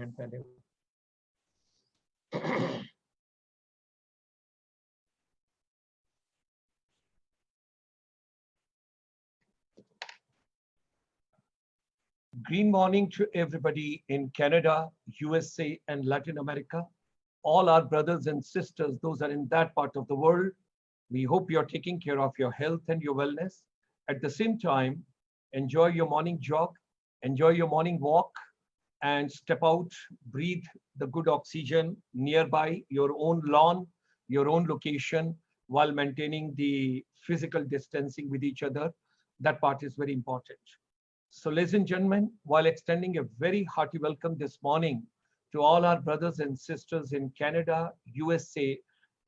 Second पहले। Green morning to everybody in Canada, USA, and Latin America. All our brothers and sisters, those are in that part of the world. We hope you're taking care of your health and your wellness. At the same time, enjoy your morning jog, enjoy your morning walk, and step out, breathe the good oxygen nearby your own lawn, your own location, while maintaining the physical distancing with each other. That part is very important. So, ladies and gentlemen, while extending a very hearty welcome this morning to all our brothers and sisters in Canada, USA,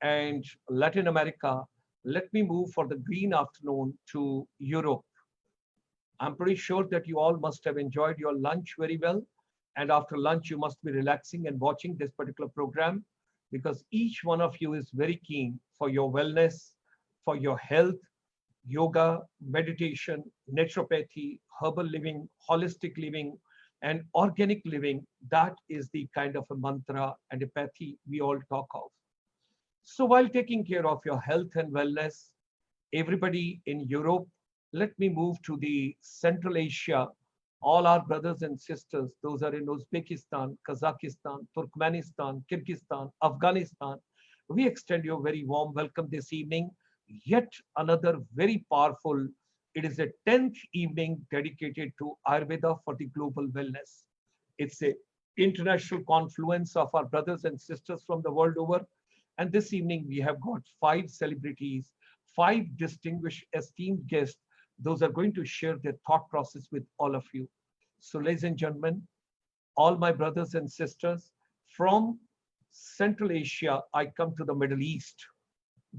and Latin America, let me move for the green afternoon to Europe. I'm pretty sure that you all must have enjoyed your lunch very well. And after lunch, you must be relaxing and watching this particular program because each one of you is very keen for your wellness, for your health, yoga, meditation, naturopathy, herbal living, holistic living, and organic living. That is the kind of a mantra and a pathy we all talk of. So while taking care of your health and wellness, everybody in Europe, let me move to the Central Asia. All our brothers and sisters, those are in Uzbekistan, Kazakhstan, Turkmenistan, Kyrgyzstan, Afghanistan. We extend you a very warm welcome this evening. Yet another very powerful, it is a 10th evening dedicated to Ayurveda for the global wellness. It's a international confluence of our brothers and sisters from the world over. And this evening we have got 5 celebrities, 5 distinguished esteemed guests. Those are going to share their thought process with all of you. So ladies and gentlemen, all my brothers and sisters from Central Asia, I come to the Middle East,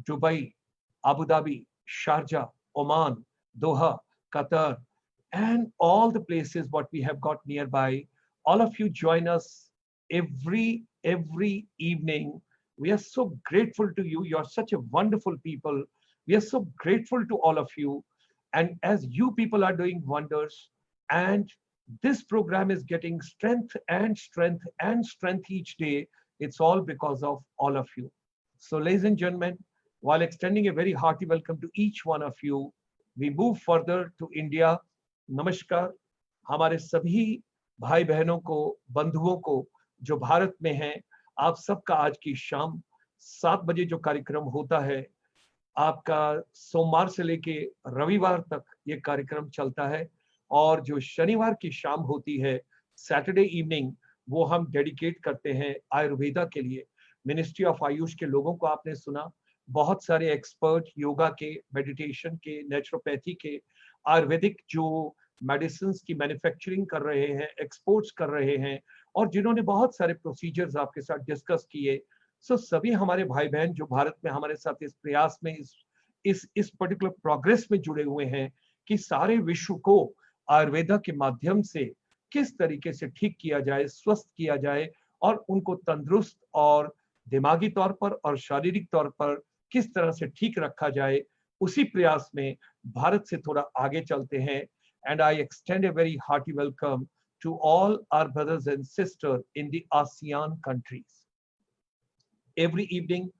Dubai, Abu Dhabi, Sharjah, Oman, Doha, Qatar, and all the places what we have got nearby. All of you join us every evening. We are so grateful to you. You are such a wonderful people. We are so grateful to all of you. And as you people are doing wonders, and this program is getting strength and strength and strength each day, it's all because of all of you. So, ladies and gentlemen, while extending a very hearty welcome to each one of you, we move further to India. Namaskar, हमारे सभी भाई बहनों को, बंधुओं को जो भारत में हैं, आप सबका आज की शाम 7 बजे जो कार्यक्रम होता है, आपका सोमवार से लेके रविवार तक ये कार्यक्रम चलता है और जो शनिवार की शाम होती है, सैटरडे इवनिंग, वो हम डेडिकेट करते हैं आयुर्वेदा के लिए। मिनिस्ट्री ऑफ आयुष के लोगों को आपने सुना, बहुत सारे एक्सपर्ट योगा के, मेडिटेशन के, नेचुरोपैथी के, आयुर्वेदिक जो मेडिसिन की मैन्युफैक्चरिंग कर रहे हैं, एक्सपोर्ट्स कर रहे हैं, और जिन्होंने बहुत सारे प्रोसीजर्स आपके साथ डिस्कस किए। सो सभी हमारे भाई बहन जो भारत में हमारे साथ इस प्रयास में, इस पर्टिकुलर प्रोग्रेस में जुड़े हुए हैं कि सारे विश्व को आयुर्वेदा के माध्यम से किस तरीके से ठीक किया जाए, स्वस्थ किया जाए और उनको तंदुरुस्त और दिमागी तौर पर और शारीरिक तौर पर किस तरह से ठीक रखा जाए, उसी प्रयास में भारत से थोड़ा आगे चलते हैं। And I extend a very hearty welcome to all our brothers and sisters in the ASEAN countries. Every evening,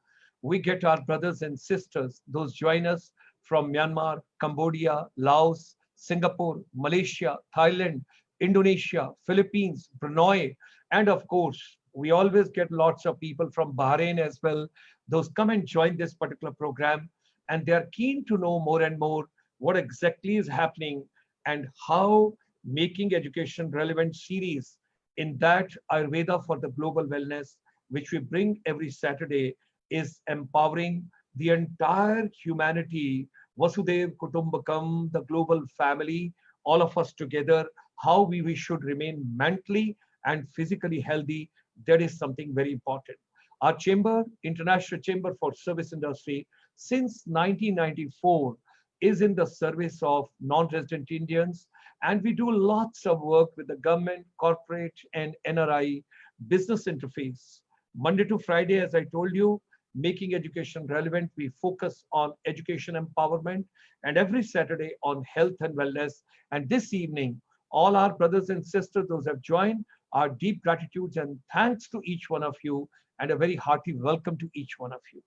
we get our brothers and sisters, those join us from Myanmar, Cambodia, Laos, Singapore, Malaysia, Thailand, Indonesia, Philippines, Brunei, and of course, we always get lots of people from Bahrain as well. Those come and join this particular program, and they are keen to know more and more what exactly is happening and how making education relevant series in that Ayurveda for the global wellness, which we bring every Saturday, is empowering the entire humanity, Vasudev Kutumbakam, the global family, all of us together, how we should remain mentally and physically healthy. That is something very important. Our chamber, International Chamber for Service Industry, since 1994, is in the service of non-resident Indians, and we do lots of work with the government, corporate, and NRI business interface. Monday to Friday, as I told you, making education relevant, we focus on education empowerment, and every Saturday on health and wellness. And this evening, all our brothers and sisters, those have joined, Our deep gratitudes and thanks to each one of you, and a very hearty welcome to each one of you.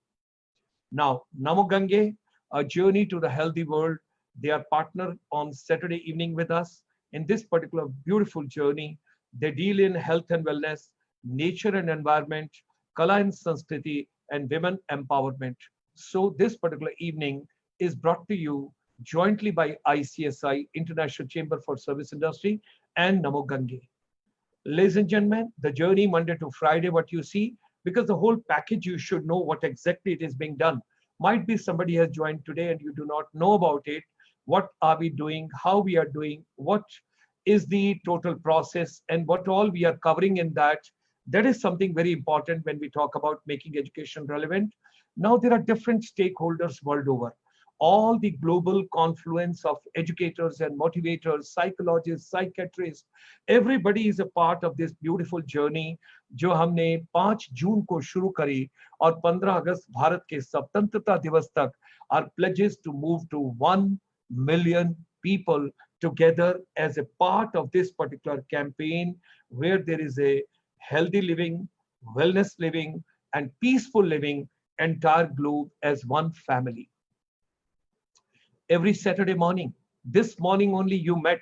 Now, Namo Gange, a journey to the healthy world. They are partner on Saturday evening with us in this particular beautiful journey. They deal in health and wellness, nature and environment, Kala and Sanskriti, and women empowerment. So this particular evening is brought to you jointly by ICSI, International Chamber for Service Industry, and Namo Gange. Ladies and gentlemen, the journey Monday to Friday, what you see, because the whole package, you should know what exactly it is being done. Might be somebody has joined today and you do not know about it. What are we doing? How we are doing? What is the total process and what all we are covering in that? That is something very important when we talk about making education relevant. Now, there are different stakeholders world over, all the global confluence of educators and motivators, psychologists, psychiatrists, everybody is a part of this beautiful journey जो हमने 5 जून को शुरू करी और 15 अगस्त भारत के स्वतंत्रता दिवस तक our pledges to move to 1 million people together as a part of this particular campaign where there is a healthy living, wellness living, and peaceful living entire globe as one family. Every Saturday morning. This morning only you met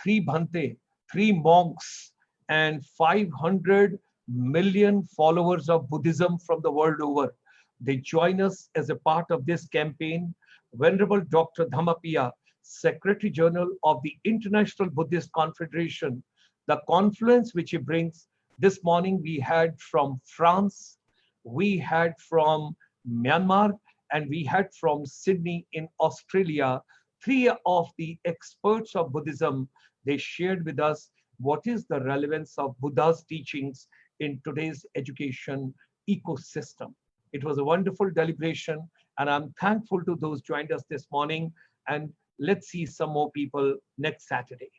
three Bhante, three monks, and 500 million followers of Buddhism from the world over. They join us as a part of this campaign. Venerable Dr. Dhammapiya, Secretary General of the International Buddhist Confederation, the confluence which he brings. This morning we had from France, we had from Myanmar, and we had from Sydney in Australia, three of the experts of Buddhism. They shared with us what is the relevance of Buddha's teachings in today's education ecosystem. It was a wonderful deliberation, and I'm thankful to those joined us this morning. And let's see some more people next Saturday.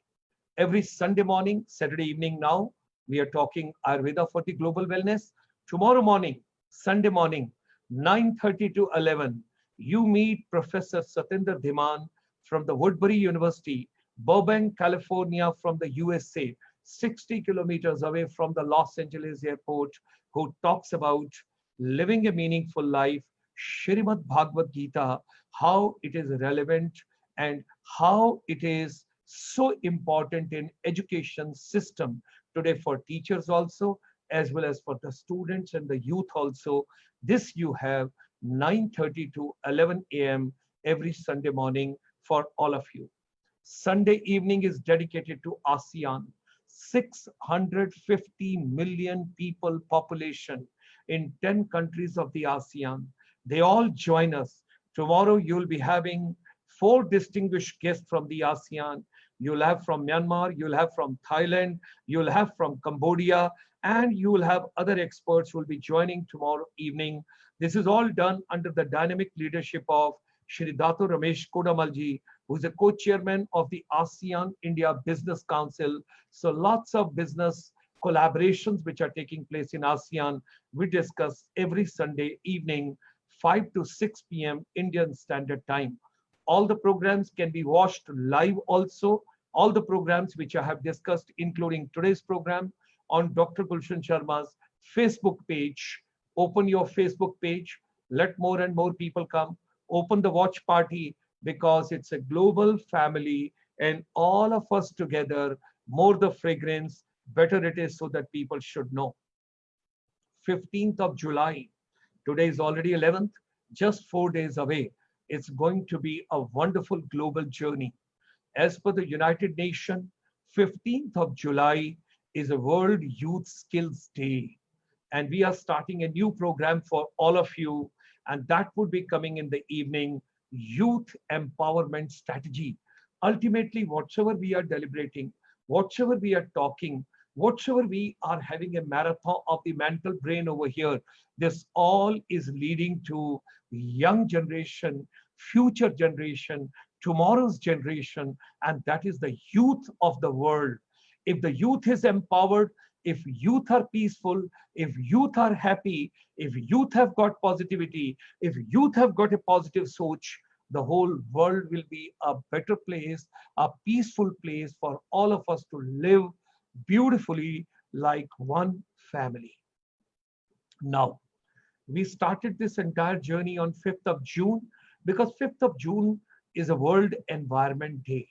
Every Sunday morning, Saturday evening now, we are talking Ayurveda for the global wellness. Tomorrow morning, Sunday morning, 9:30 to 11, you meet Professor Satinder Dhiman from the Woodbury University, Burbank, California from the USA, 60 kilometers away from the Los Angeles airport, who talks about living a meaningful life, Shrimad Bhagavad Gita, how it is relevant and how it is so important in education system today for teachers also, as well as for the students and the youth also. This you have 9:30 to 11 a.m. every Sunday morning for all of you. Sunday evening is dedicated to ASEAN. 650 million people population in 10 countries of the ASEAN. They all join us. Tomorrow you'll be having 4 distinguished guests from the ASEAN. You'll have from Myanmar, you'll have from Thailand, you'll have from Cambodia, and you will have other experts who will be joining tomorrow evening. This is all done under the dynamic leadership of Shri Dato Ramesh Kodamalji, who is the co-chairman of the ASEAN India Business Council. So lots of business collaborations which are taking place in ASEAN. We discuss every Sunday evening, 5 to 6 p.m. Indian Standard Time. All the programs can be watched live also. All the programs which I have discussed, including today's program, on Dr. Gulshan Sharma's Facebook page. Open your Facebook page. Let more and more people come. Open the watch party because it's a global family and all of us together, more the fragrance, better it is, so that people should know. 15th of July. Today is already 11th, just 4 days away. It's going to be a wonderful global journey. As per the United Nations, 15th of July is a World Youth Skills Day. And we are starting a new program for all of you. And that would be coming in the evening, Youth Empowerment Strategy. Ultimately, whatsoever we are deliberating, whatsoever we are talking, whatsoever we are having a marathon of the mental brain over here, this all is leading to young generation, future generation, tomorrow's generation, and that is the youth of the world. If the youth is empowered, if youth are peaceful, if youth are happy, if youth have got positivity, if youth have got a positive soch, the whole world will be a better place, a peaceful place for all of us to live beautifully like one family. Now, we started this entire journey on 5th of June because 5th of June is a World Environment Day.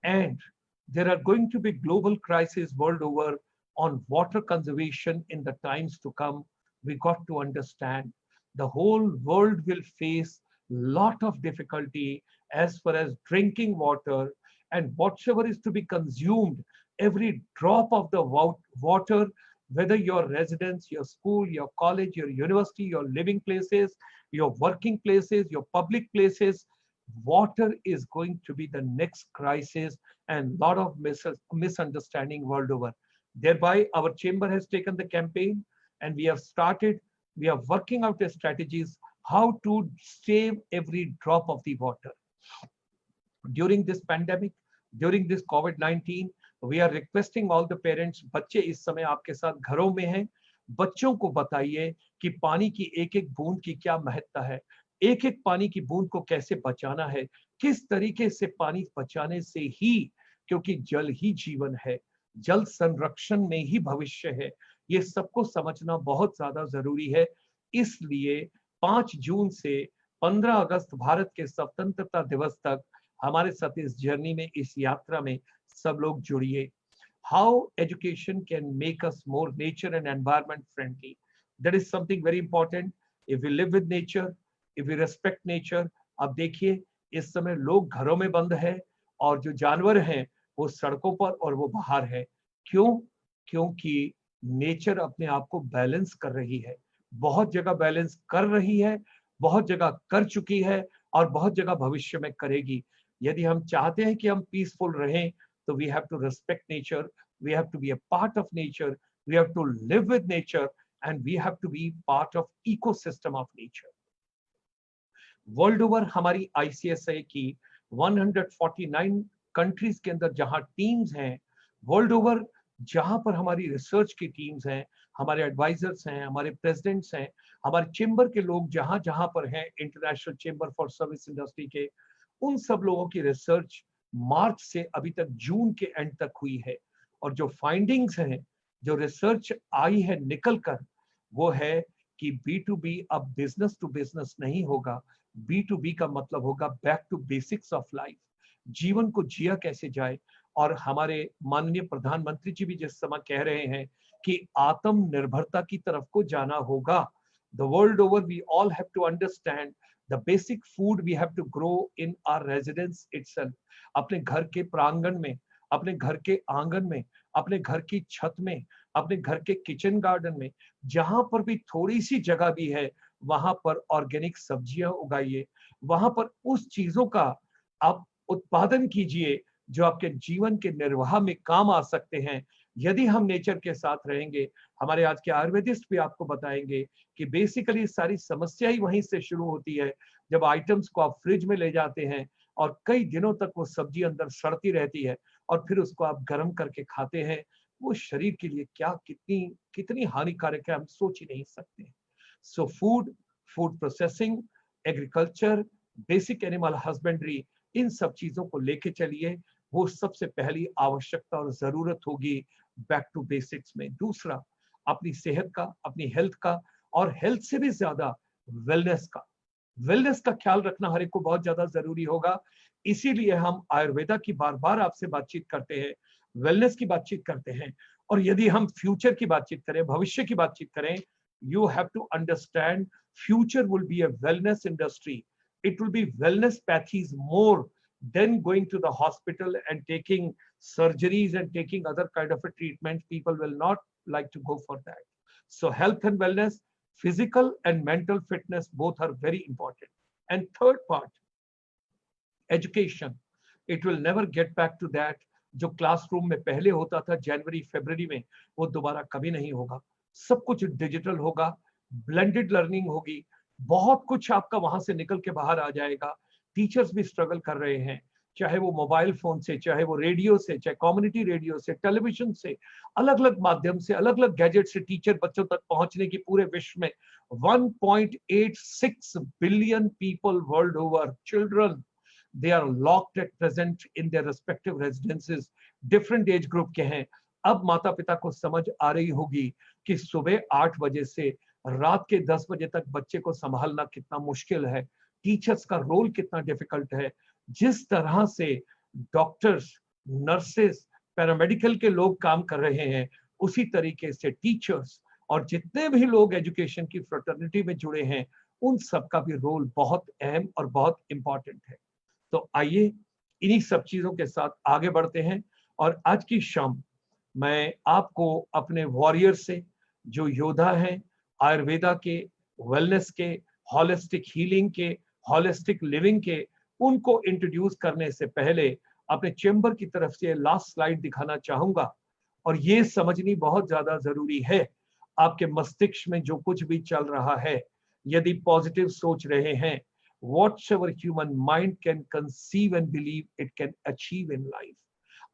And there are going to be global crises world over on water conservation in the times to come. We got to understand the whole world will face lot of difficulty as far as drinking water, and whatever is to be consumed, every drop of the water, whether your residence, your school, your college, your university, your living places, your working places, your public places, water is going to be the next crisis, and lot of misunderstanding world over. Thereby, our chamber has taken the campaign, and we are working out the strategies how to save every drop of the water. During this pandemic, during this COVID-19, we are requesting all the parents, बच्चे इस समय आपके साथ घरों में हैं, बच्चों को बताइए कि पानी की एक एक बूंद की क्या महत्ता है, एक एक पानी की बूंद को कैसे बचाना है, किस तरीके से पानी बचाने से ही, क्योंकि जल ही जीवन है, जल संरक्षण में ही भविष्य है, ये सबको समझना बहुत ज्यादा जरूरी है। इसलिए 5 जून से 15 अगस्त भारत के स्वतंत्रता दिवस तक हमारे साथ इस जर्नी में, इस यात्रा में सब लोग जुड़िए। How education can make us more nature and environment friendly. That is something very important. If we live with nature, if we respect nature, अब देखिए इस समय लोग घरों में बंद है और जो जानवर हैं वो सड़कों पर और वो बाहर है। क्यों? क्योंकि नेचर अपने आप को बैलेंस कर रही है, बहुत जगह बैलेंस कर रही है, बहुत जगह कर चुकी है और बहुत जगह भविष्य में करेगी। यदि हम चाहते हैं कि हम पीसफुल रहें, तो we have to respect nature, we have to be a part of nature, we have to live with nature, and we have to be part of ecosystem of nature. World over हमारी ICSI की 149 countries के अंदर जहां teams हैं, world over जहां पर हमारी research की टीम्स हैं, हमारे एडवाइजर्स हैं, हमारे प्रेसिडेंट्स हैं, हमारे चेंबर के लोग जहां जहां पर हैं, international chamber for service industry के, उन सब लोगों की रिसर्च मार्च से अभी तक जून के एंड तक हुई है। और जो फाइंडिंग्स हैं, जो रिसर्च आई है निकल कर, वो है कि B2B अब बिजनेस टू बिजनेस नहीं होगा, B2B का मतलब होगा back to basics of life, जीवन को जिया कैसे जाए। और हमारे माननीय प्रधानमंत्री जी भी जिस समय कह रहे हैं कि आत्मनिर्भरता की तरफ को जाना होगा, the world over we all have to understand the basic food we have to grow in our residence itself, अपने घर के प्रांगण में, अपने घर के आंगन में, अपने घर की छत में, अपने घर के किचन गार्डन में, जहां पर भी थोड़ी सी जगह भी है, वहां पर ऑर्गेनिक सब्जियां उगाइए, वहां पर उस चीजों का आप उत्पादन कीजिए जो आपके जीवन के निर्वाह में काम आ सकते हैं। यदि हम नेचर के साथ रहेंगे, हमारे आज के आयुर्वेदिस्ट भी आपको बताएंगे कि बेसिकली सारी समस्या ही वहीं से शुरू होती है, जब आइटम्स को आप फ्रिज में ले जाते हैं और कई दिनों तक वो सब्जी अंदर सड़ती रहती है और फिर उसको आप गर्म करके खाते हैं, वो शरीर के लिए क्या कितनी कितनी हानिकारक है, हम सोच ही नहीं सकते। So food processing, agriculture, basic animal husbandry, इन सब चीजों को लेके चलिए, वो सबसे पहली आवश्यकता और जरूरत होगी बैक टू बेसिक्स में। दूसरा, अपनी सेहत का, अपनी हेल्थ का, और हेल्थ से भी ज्यादा वेलनेस का, वेलनेस का ख्याल रखना हर एक को बहुत ज्यादा जरूरी होगा। इसीलिए हम आयुर्वेदा की बार बार आपसे बातचीत करते हैं, वेलनेस की बातचीत करते हैं। और यदि हम फ्यूचर की बातचीत करें, भविष्य की बातचीत करें, you have to understand future will be a wellness industry. It will be wellness pathies more than going to the hospital and taking surgeries and taking other kind of a treatment. People will not like to go for that. So health and wellness, physical and mental fitness, both are very important. And third part, education. It will never get back to that जो classroom में पहले होता था जनवरी फरवरी में, वो दोबारा कभी नहीं होगा। सब कुछ डिजिटल होगा, ब्लेंडेड लर्निंग होगी, बहुत कुछ आपका वहां से निकल के बाहर आ जाएगा। टीचर्स भी स्ट्रगल कर रहे हैं, चाहे वो मोबाइल फोन से, चाहे वो रेडियो से, चाहे कम्युनिटी रेडियो से, टेलीविजन से, अलग अलग माध्यम से, अलग अलग गैजेट से टीचर बच्चों तक पहुंचने की पूरे विश्व में 1.86 billion people world over, children, they are locked at present in their respective residences, different age group के हैं। अब माता पिता को समझ आ रही होगी कि सुबह 8 बजे से रात के 10 बजे तक बच्चे को संभालना कितना मुश्किल है, टीचर्स का रोल कितना डिफिकल्ट है। जिस तरह से डॉक्टर्स, नर्सेस, पैरामेडिकल के लोग काम कर रहे हैं, उसी तरीके से टीचर्स और जितने भी लोग एजुकेशन की फ्रेटर्निटी में जुड़े हैं, उन सबका भी रोल बहुत अहम और बहुत इंपॉर्टेंट है। तो आइए इन्हीं सब चीजों के साथ आगे बढ़ते हैं। और आज की शाम मैं आपको अपने वॉरियर से, जो योद्धा हैं आयुर्वेदा के, वेलनेस के, हॉलिस्टिक हीलिंग के, हॉलिस्टिक लिविंग के, उनको इंट्रोड्यूस करने से पहले अपने चेंबर की तरफ से लास्ट स्लाइड दिखाना चाहूंगा। और ये समझनी बहुत ज्यादा जरूरी है, आपके मस्तिष्क में जो कुछ भी चल रहा है, यदि पॉजिटिव सोच रहे हैं, whatsoever human mind can conceive and believe it can achieve in life.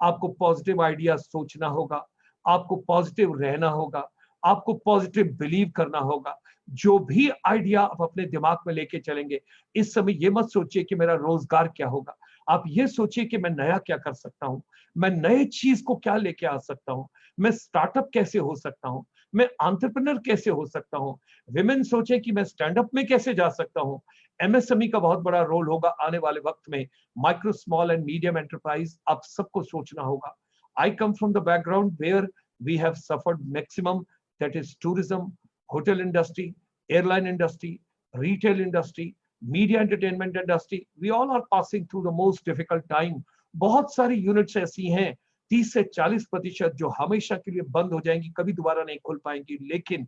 आपको पॉजिटिव आइडिया सोचना होगा, आपको पॉजिटिव रहना होगा, आपको पॉजिटिव बिलीव करना होगा। जो भी आइडिया आप अपने दिमाग में लेके चलेंगे, इस समय ये मत सोचिए कि मेरा रोजगार क्या होगा, आप ये सोचिए कि मैं नया क्या कर सकता हूँ, मैं नए चीज को क्या लेके आ सकता हूँ, मैं स्टार्टअप कैसे हो सकता हूँ, मैं एंटरप्रेन्योर कैसे हो सकता हूँ। विमेन सोचे कि मैं स्टैंड अप में कैसे जा सकता हूँ। एमएसएमई का बहुत बड़ा रोल होगा आने वाले वक्त में, micro small and medium enterprise, आप सबको सोचना होगा। I come from the background where we have suffered maximum, that is tourism, hotel industry, airline industry, retail industry, media entertainment industry. We all are passing through the most difficult time. बहुत सारी units ऐसी हैं, 30 से 40% जो हमेशा के लिए बंद हो जाएंगी, कभी दोबारा नहीं खुल पाएंगी। लेकिन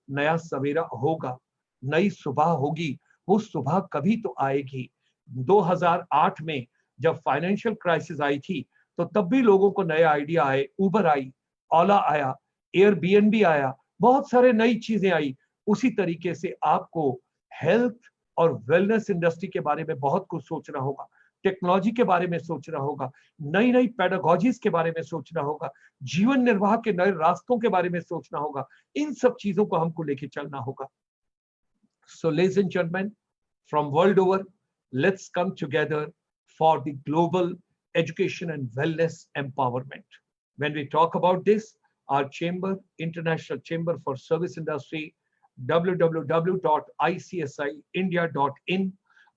नया सवेरा होगा, नई सुबह होगी, वो सुबह कभी तो आएगी। 2008 में जब फाइनेंशियल क्राइसिस आई थी, तो तब भी लोगों को नए आइडिया आए, उबर आई, ओला आया, एयरबीएनबी आया, बहुत सारे नई चीजें आई। उसी तरीके से आपको हेल्थ और वेलनेस इंडस्ट्री के बारे में बहुत कुछ सोचना होगा, टेक्नोलॉजी के बारे में सोचना होगा, नई नई पेडागोजीज के बारे में सोचना होगा, जीवन निर्वाह के नए रास्तों के बारे में सोचना होगा। इन सब चीजों को हमको लेके चलना होगा। So, ladies and gentlemen, from world over, let's come together for the global education and wellness empowerment. When we talk about this, our chamber, International Chamber for Service Industry, www.icsiindia.in,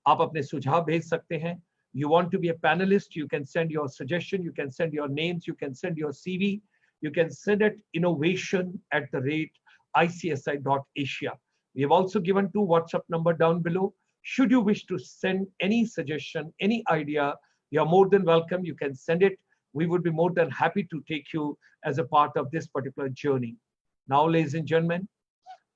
आप अपने सुझाव भेज सकते हैं। You want to be a panelist, you can send your suggestion, you can send your names, you can send your CV, you can send it innovation@icsi.asia. We have also given two WhatsApp number down below. Should you wish to send any suggestion, any idea, you're more than welcome. You can send it. We would be more than happy to take you as a part of this particular journey. Now, ladies and gentlemen,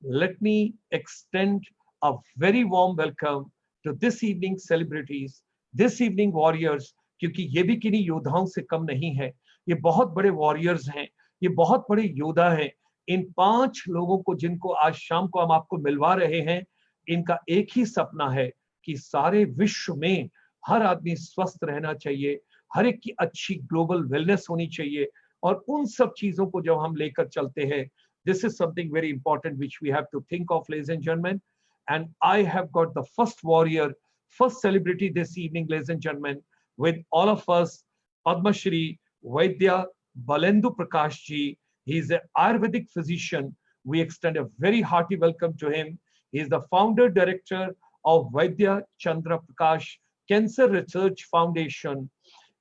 let me extend a very warm welcome to this evening celebrities, this evening warriors, क्योंकि ये भी किन्हीं योद्धाओं से कम नहीं है। ये बहुत बड़े वॉरियर्स हैं, ये बहुत बड़े योद्धा हैं। इन 5 लोगों को जिनको आज शाम को हम आपको मिलवा रहे हैं, इनका एक ही सपना है कि सारे विश्व में हर आदमी स्वस्थ रहना चाहिए, हर एक की अच्छी ग्लोबल वेलनेस होनी चाहिए। और उन सब चीजों को जब हम लेकर चलते हैं, this is something very important which we have to think of, ladies and gentlemen. And I have got the first warrior, first celebrity this evening, ladies and gentlemen, with all of us, Padma Shri Vaidya Balendu Prakash ji. He is an Ayurvedic physician. We extend a very hearty welcome to him. He is the founder director of Vaidya Chandra Prakash Cancer Research Foundation.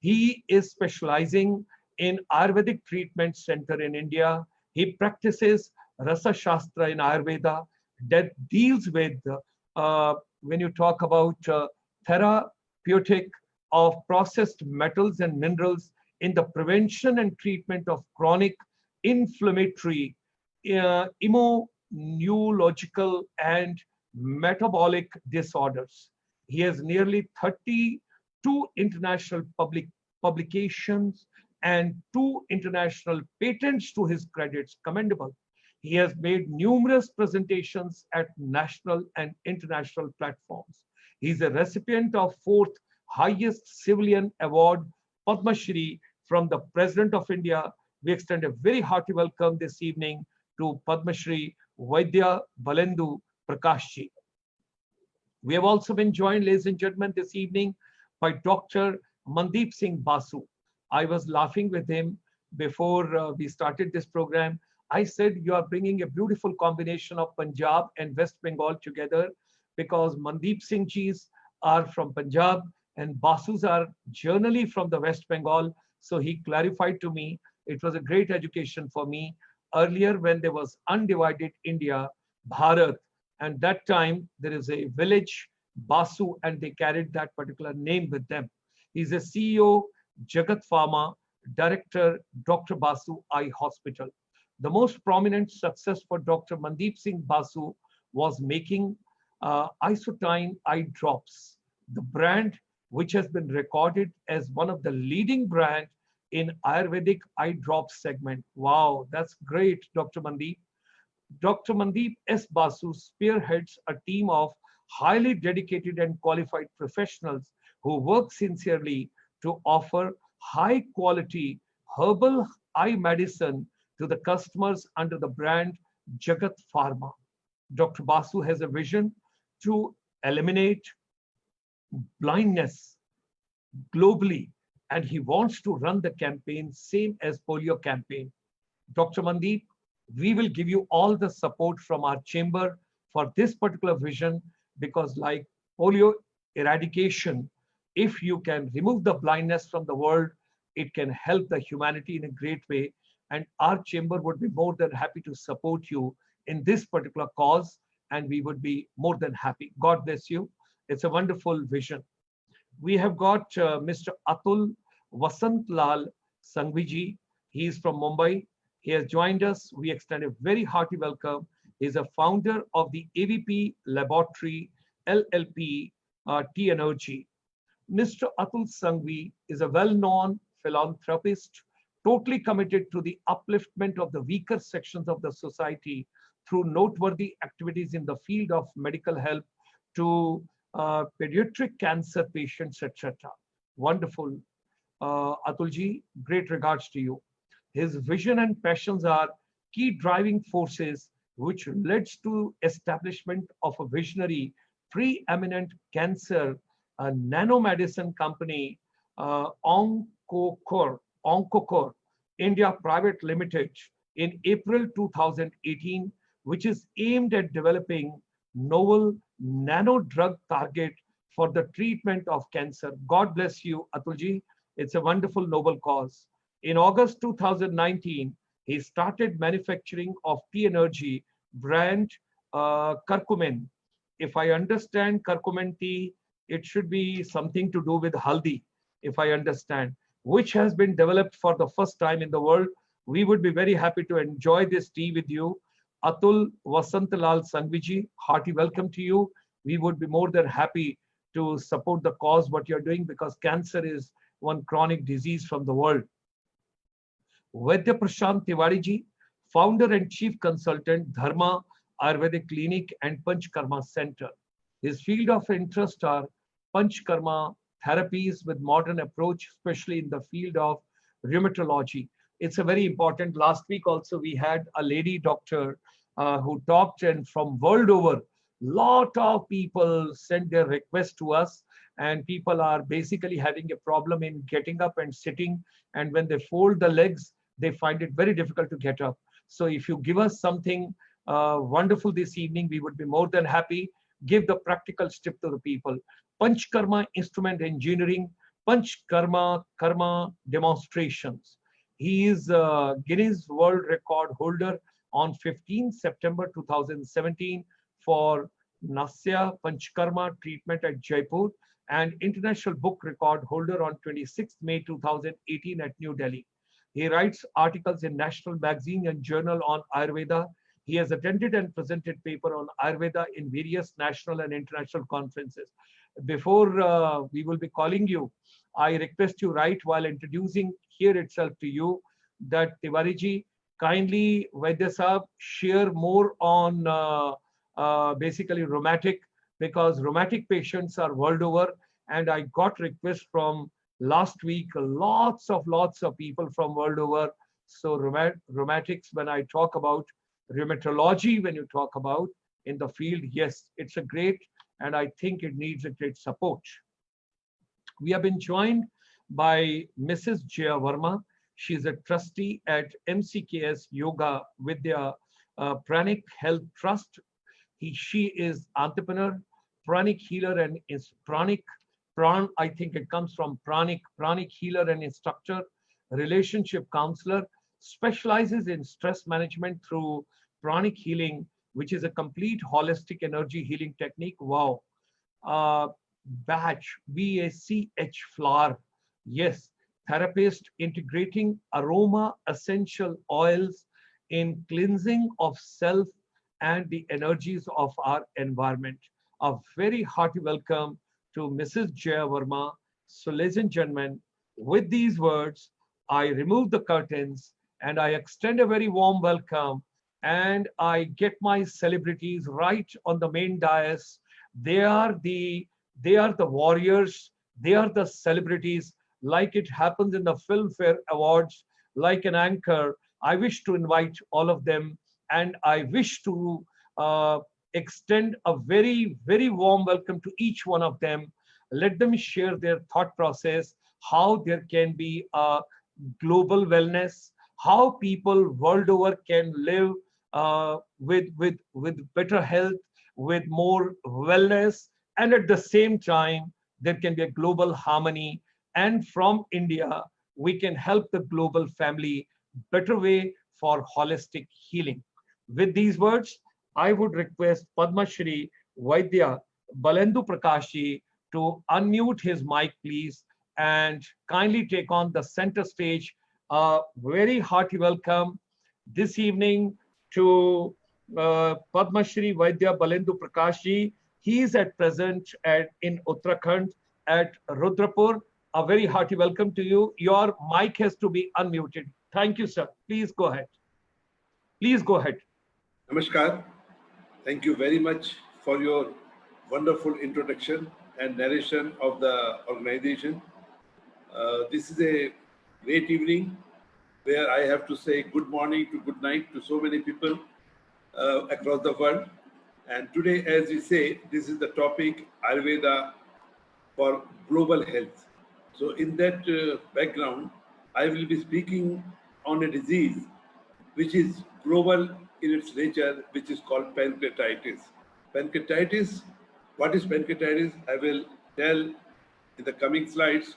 He is specializing in Ayurvedic Treatment Center in India. He practices Rasa Shastra in Ayurveda that deals with, when you talk about therapeutic of processed metals and minerals in the prevention and treatment of chronic inflammatory, immunological and metabolic disorders. He has nearly 32 international publications and 2 international patents to his credits. Commendable. He has made numerous presentations at national and international platforms. He is a recipient of 4th highest civilian award, Padma Shri, from the President of India. We extend a very hearty welcome this evening to Padma Shri Vaidya Balendu Prakash ji. We have also been joined, ladies and gentlemen, this evening by Dr. Mandeep Singh Basu. I was laughing with him before we started this program. I said you are bringing a beautiful combination of Punjab and West Bengal together because Mandeep Singh Jis are from Punjab and Basus are generally from the West Bengal. So he clarified to me. It was a great education for me. Earlier, when there was undivided India, Bharat, and that time there is a village, Basu, and they carried that particular name with them. He's a CEO, Jagat Pharma, Director, Dr. Basu Eye Hospital. The most prominent success for Dr. Mandeep Singh Basu was making Isotine eye drops, the brand which has been recorded as one of the leading brand in Ayurvedic eye drops segment. Wow, that's great, Dr. Mandeep. Dr. Mandeep S. Basu spearheads a team of highly dedicated and qualified professionals who work sincerely to offer high quality herbal eye medicine to the customers under the brand Jagat Pharma. Dr. Basu has a vision to eliminate blindness globally, and he wants to run the campaign same as polio campaign. Dr. Mandeep, we will give you all the support from our chamber for this particular vision because like polio eradication, if you can remove the blindness from the world, it can help the humanity in a great way. And our chamber would be more than happy to support you in this particular cause. And we would be more than happy. God bless you. It's a wonderful vision. We have got Mr. Atul Vasantlal Sangviji. He is from Mumbai. He has joined us. We extend a very hearty welcome. He is a founder of the AVP Laboratory LLP T Energy. Mr. Atul Sangvi is a well-known philanthropist, totally committed to the upliftment of the weaker sections of the society through noteworthy activities in the field of medical help to pediatric cancer patients, etc. Wonderful. Atulji, great regards to you. His vision and passions are key driving forces which leads to establishment of a visionary preeminent cancer nanomedicine company, Oncocore India Private Limited in April 2018, which is aimed at developing novel nano drug target for the treatment of cancer. God bless you, Atulji. It's a wonderful noble cause. In August 2019, he started manufacturing of T Energy brand Curcumin. If I understand Curcumin tea, it should be something to do with haldi, if I understand, which has been developed for the first time in the world. We would be very happy to enjoy this tea with you. Atul Vasantlal Sangviji, hearty welcome to you. We would be more than happy to support the cause, what you're doing, because cancer is one chronic disease from the world. Vaidya Prashant Tiwari ji, founder and chief consultant, Dharma Ayurvedic Clinic and Panchkarma Center. His field of interest are Panchkarma therapies with modern approach, especially in the field of rheumatology. It's a very important. Last week also we had a lady doctor who talked, and from world over, lot of people sent their request to us, and people are basically having a problem in getting up and sitting, and when they fold the legs, they find it very difficult to get up. So if you give us something wonderful this evening, we would be more than happy. Give the practical step to the people. Panchkarma instrument engineering, Panchkarma karma demonstrations. He is Guinness World Record holder on 15 September 2017 for Nasya Panchkarma treatment at Jaipur, and international book record holder on 26 May 2018 at New Delhi. He writes articles in national magazine and journal on Ayurveda. He has attended and presented paper on Ayurveda in various national and international conferences. Before we will be calling you, I request you write while introducing here itself to you that Tiwari ji, kindly Vaidya Sahab share more on basically rheumatic, because rheumatic patients are world over, and I got requests from last week, lots of people from world over. So rheumatics, when I talk about rheumatology, when you talk about in the field, yes, it's a great, and I think it needs a great support. We have been joined by Mrs. Jaya Verma. She's a trustee at MCKS Yoga Vidya Pranic Health Trust. She is entrepreneur, pranic healer, and is pranic pran. I think it comes from pranic healer and instructor, relationship counselor, specializes in stress management through pranic healing, which is a complete holistic energy healing technique. Wow. uh, Batch, BACH flower. Yes, therapist integrating aroma essential oils in cleansing of self and the energies of our environment. A very hearty welcome to Mrs. Jaya Verma. So, ladies and gentlemen, with these words, I remove the curtains and I extend a very warm welcome, and I get my celebrities right on the main dais. They are the warriors, they are the celebrities, like it happens in the Filmfare Awards. Like an anchor, I wish to invite all of them, and I wish to uh, extend a very, very warm welcome to each one of them. Let them share their thought process, how there can be a global wellness, how people world over can live with better health, with more wellness, and at the same time there can be a global harmony. And from India, we can help the global family better way for holistic healing. With these words, I would request Padma Shri Vaidya Balendu Prakashji to unmute his mic, please, and kindly take on the center stage. A very hearty welcome this evening to Padma Shri Vaidya Balendu Prakashji. He is at present in Uttarakhand at Rudrapur. A very hearty welcome to you. Your mic has to be unmuted. Thank you, sir. Please go ahead. Please go ahead. Namaskar. Thank you very much for your wonderful introduction and narration of the organization. This is a great evening where I have to say good morning to good night to so many people across the world. And today, as we say, this is the topic Ayurveda for global health. So in that background, I will be speaking on a disease which is global in its nature, which is called pancreatitis. Pancreatitis, what is pancreatitis? I will tell in the coming slides.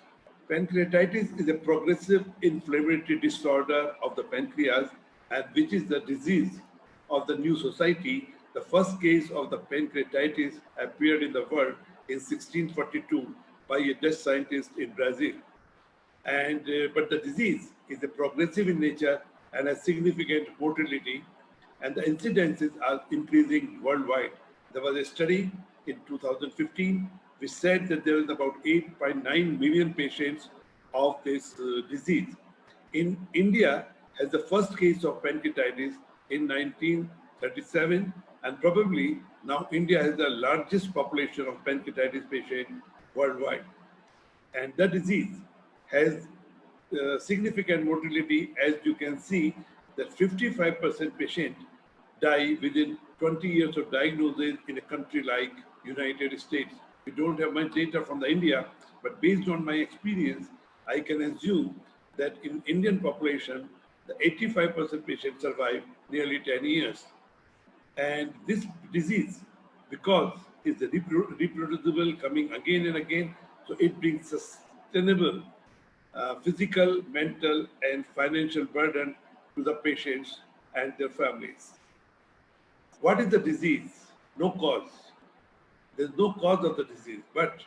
Pancreatitis is a progressive inflammatory disorder of the pancreas, and which is the disease of the new society. The first case of the pancreatitis appeared in the world in 1642 by a Dutch scientist in Brazil. But the disease is a progressive in nature and has significant mortality, and the incidences are increasing worldwide. There was a study in 2015 which said that there was about 8.9 million patients of this disease. In India, has the first case of pancreatitis in 1937, and probably now India has the largest population of pancreatitis patients worldwide. And the disease has significant mortality, as you can see, that 55% patients die within 20 years of diagnosis in a country like United States. We don't have much data from the India, but based on my experience, I can assume that in Indian population, the 85% patients survive nearly 10 years. And this disease, because it's reproducible, coming again and again, so it brings sustainable physical, mental, and financial burden to the patients and their families. What is the disease? No cause. There's no cause of the disease, but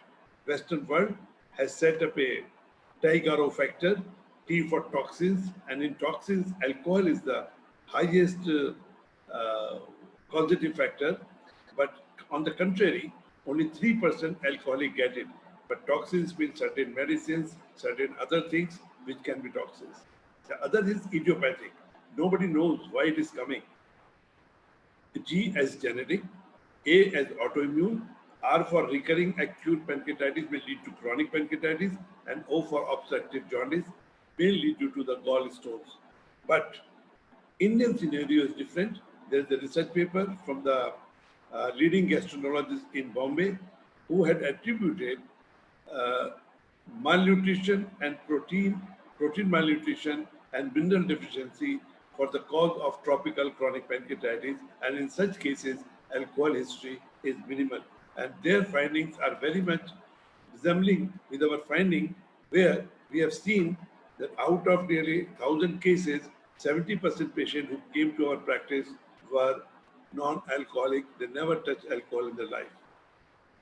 Western world has set up a Taigaro factor, T for toxins, and in toxins, alcohol is the highest causative factor, but on the contrary, only 3% alcoholic get it. But toxins mean certain medicines, certain other things which can be toxins. The other is idiopathic. Nobody knows why it is coming. G as genetic, A as autoimmune, R for recurring acute pancreatitis may lead to chronic pancreatitis, and O for obstructive jaundice may lead due to the gallstones. But Indian scenario is different. There is a research paper from the leading gastroenterologist in Bombay who had attributed malnutrition and protein malnutrition and mineral deficiency for the cause of tropical chronic pancreatitis, and in such cases, alcohol history is minimal. And their findings are very much resembling with our finding, where we have seen that out of nearly 1,000 cases, 70% patients who came to our practice were non-alcoholic. They never touched alcohol in their life.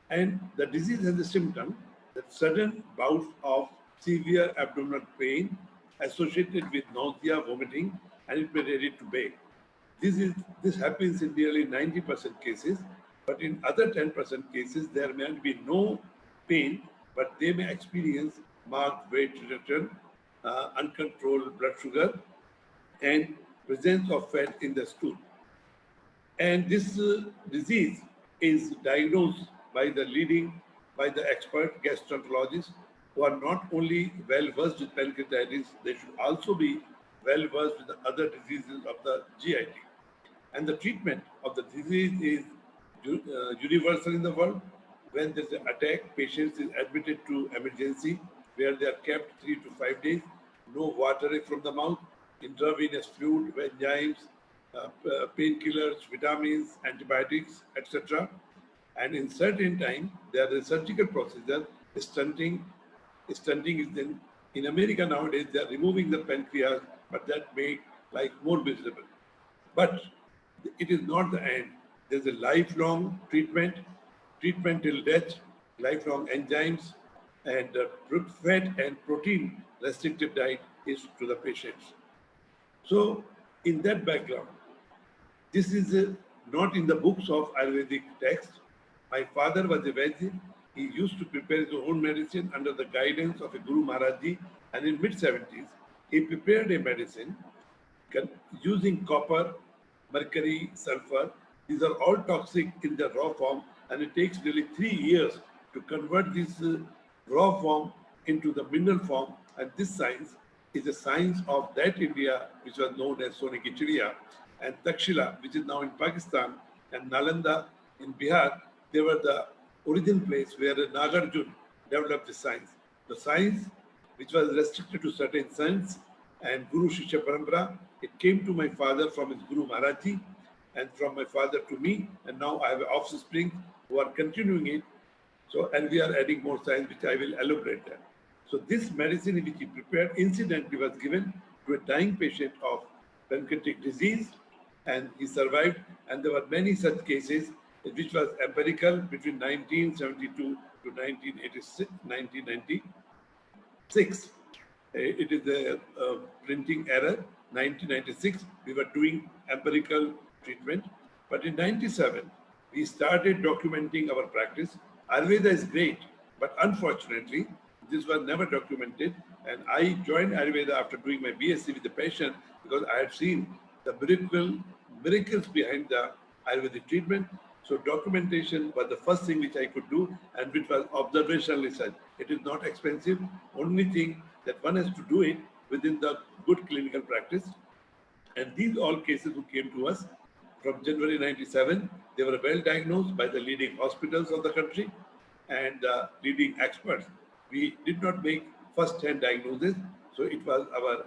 And the disease has a symptom that sudden bouts of severe abdominal pain associated with nausea, vomiting, and it may ready to bake. This happens in nearly 90% cases, but in other 10% cases, there may be no pain, but they may experience marked weight reduction, uncontrolled blood sugar, and presence of fat in the stool. And this disease is diagnosed by the expert gastroenterologists who are not only well versed with pancreatitis, they should also be well versed with the other diseases of the GIT. And the treatment of the disease is universal in the world. When there's an attack, patients is admitted to emergency where they are kept 3 to 5 days, no watering from the mouth, intravenous fluid, enzymes, painkillers, vitamins, antibiotics, etc. And in certain time, there is a surgical procedure, stunting. Stunting is then, in America nowadays, they are removing the pancreas, but that makes life more miserable. But it is not the end. There's a lifelong treatment till death, lifelong enzymes, and fat and protein restricted diet is to the patients. So, in that background, this is not in the books of Ayurvedic text. My father was a Vaidya. He used to prepare his own medicine under the guidance of a Guru Maharaj, and in mid-70s, he prepared a medicine using copper, mercury, sulfur. These are all toxic in the raw form, and it takes nearly 3 years to convert this raw form into the mineral form. And this science is a science of that India, which was known as Sone Ki Chidiya, and Takshila, which is now in Pakistan, and Nalanda in Bihar. They were the origin place where Nagarjun developed the science. The science, which was restricted to certain saints and Guru Shishya Parampara, it came to my father from his Guru Maharaji, and from my father to me, and now I have offspring who are continuing it. So, and we are adding more science, which I will elaborate that. So this medicine which he prepared incidentally was given to a dying patient of pancreatic disease, and he survived. And there were many such cases, which was empirical between 1972 to 1996. It is a printing error. 1996, we were doing empirical treatment. But in 97, we started documenting our practice. Ayurveda is great, but unfortunately, this was never documented. And I joined Ayurveda after doing my BSc with the passion, because I had seen the miracles behind the Ayurvedic treatment. So documentation was the first thing which I could do, and which was observational research. It is not expensive. Only thing that one has to do it within the good clinical practice. And these all cases who came to us from January 97, they were well diagnosed by the leading hospitals of the country and leading experts. We did not make first-hand diagnosis, so it was our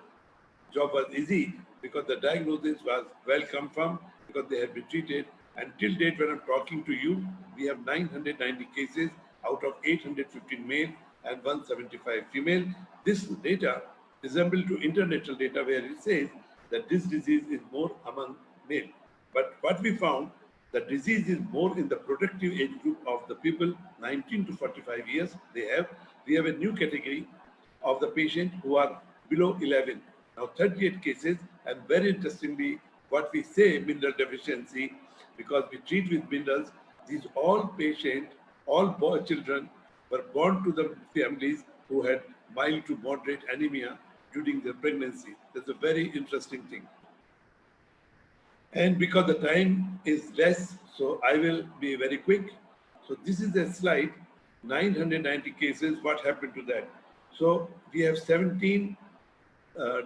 job was easy because the diagnosis was well confirmed because they had been treated. And till date, when I'm talking to you, we have 990 cases out of 815 male and 175 female. This data resembles to international data where it says that this disease is more among male. But what we found, the disease is more in the productive age group of the people 19 to 45 years. We have a new category of the patient who are below 11. Now 38 cases, and very interestingly, what we say mineral deficiency, because we treat with minerals, these all patients, all children were born to the families who had mild to moderate anemia during their pregnancy. That's a very interesting thing. And because the time is less, so I will be very quick. So this is a slide, 990 cases, what happened to that? So we have 17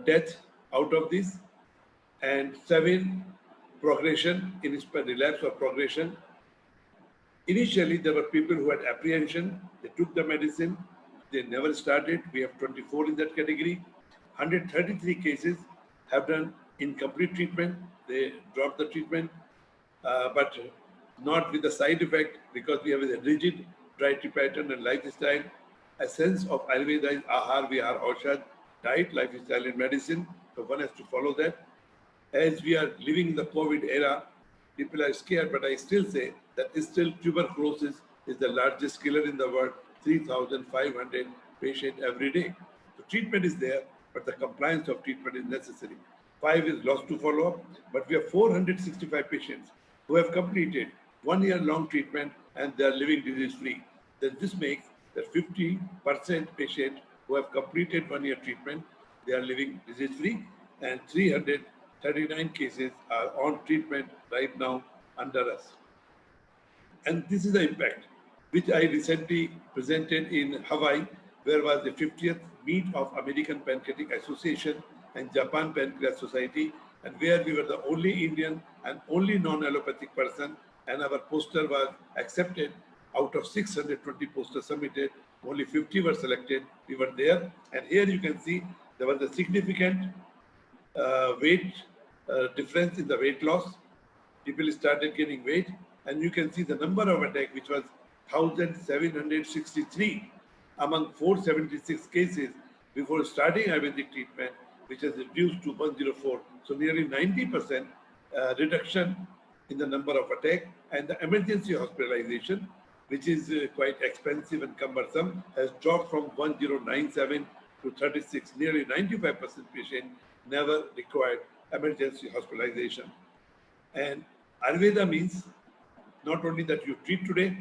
deaths out of this, and 7 progression in relapse or progression. Initially, there were people who had apprehension. They took the medicine. They never started. We have 24 in that category. 133 cases have done incomplete treatment. They dropped the treatment, but not with the side effect because we have a rigid dietary pattern and lifestyle. Essence of Ayurveda is Ahar, Vihar, Aushad, diet, lifestyle, and medicine. So one has to follow that. As we are living in the COVID era, people are scared, but I still say that still tuberculosis is the largest killer in the world, 3,500 patients every day. So treatment is there, but the compliance of treatment is necessary. 5 is lost to follow-up, but we have 465 patients who have completed 1 year long treatment and they are living disease-free. Then this makes that 50% patients who have completed 1 year treatment, they are living disease-free, and 339 cases are on treatment right now under us. And this is the impact, which I recently presented in Hawaii, where was the 50th meet of American Pancreatic Association and Japan Pancreas Society, and where we were the only Indian and only non-allopathic person, and our poster was accepted. Out of 620 posters submitted, only 50 were selected. We were there, and here you can see there was a significant weight difference in the weight loss. People started gaining weight, and you can see the number of attack, which was 1,763 among 476 cases before starting Ayurvedic treatment, which has reduced to 104. So nearly 90% reduction in the number of attack, and the emergency hospitalization, which is quite expensive and cumbersome, has dropped from 1097 to 36. Nearly 95% patient never required emergency hospitalization. And Ayurveda means not only that you treat today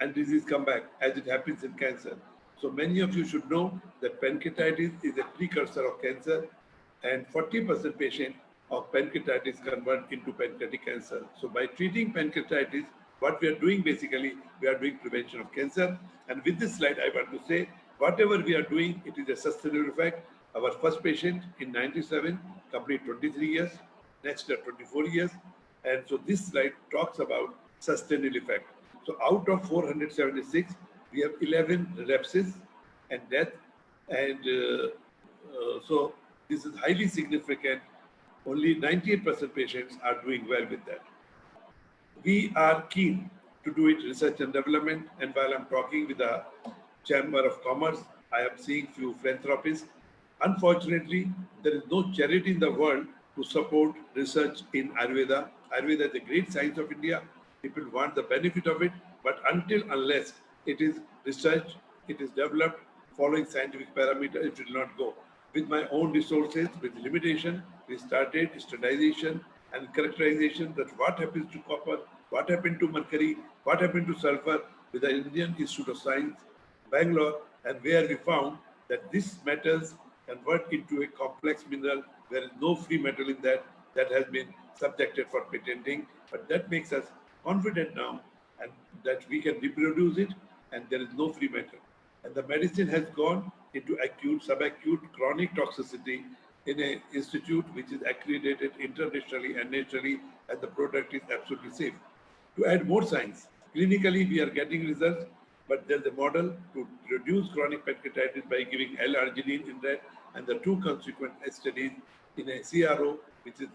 and disease come back, as it happens in cancer. So many of you should know that pancreatitis is a precursor of cancer, and 40% patient of pancreatitis convert into pancreatic cancer. So by treating pancreatitis, what we are doing basically, we are doing prevention of cancer. And with this slide, I want to say, whatever we are doing, it is a sustainable effect. Our first patient in 97 complete 23 years, next year 24 years. And so this slide talks about sustainable effect. So out of 476, we have 11 relapses and death. And so this is highly significant. Only 98% patients are doing well with that. We are keen to do it research and development. And while I'm talking with the Chamber of Commerce, I am seeing few philanthropists. Unfortunately, there is no charity in the world to support research in Ayurveda. Ayurveda is a great science of India. People want the benefit of it, but unless it is researched, it is developed, following scientific parameters, it will not go. With my own resources, with limitation, we started standardization and characterization that what happens to copper, what happened to mercury, what happened to sulfur with the Indian Institute of Science, Bangalore, and where we found that these metals convert into a complex mineral. There is no free metal in that has been subjected for patenting, but that makes us confident now and that we can reproduce it, and there is no free metal. And the medicine has gone into acute, subacute, chronic toxicity in an institute which is accredited internationally and nationally, and the product is absolutely safe. To add more science, clinically we are getting results, but there's a model to reduce chronic pancreatitis by giving L-arginine in that, and the 2 consequent studies in a CRO, which is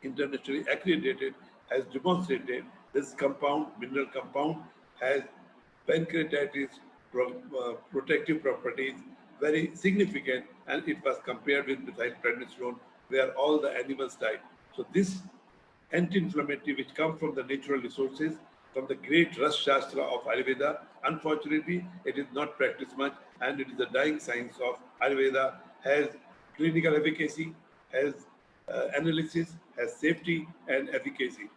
internationally accredited, has demonstrated this compound, mineral compound, has pancreatitis protective properties, very significant, and it was compared with methylprednisolone, where all the animals died. So this anti-inflammatory, which come from the natural resources, from the great Ras Shastra of Ayurveda, unfortunately, it is not practiced much, and it is the dying science of Ayurveda, has clinical efficacy, has analysis, has safety and efficacy.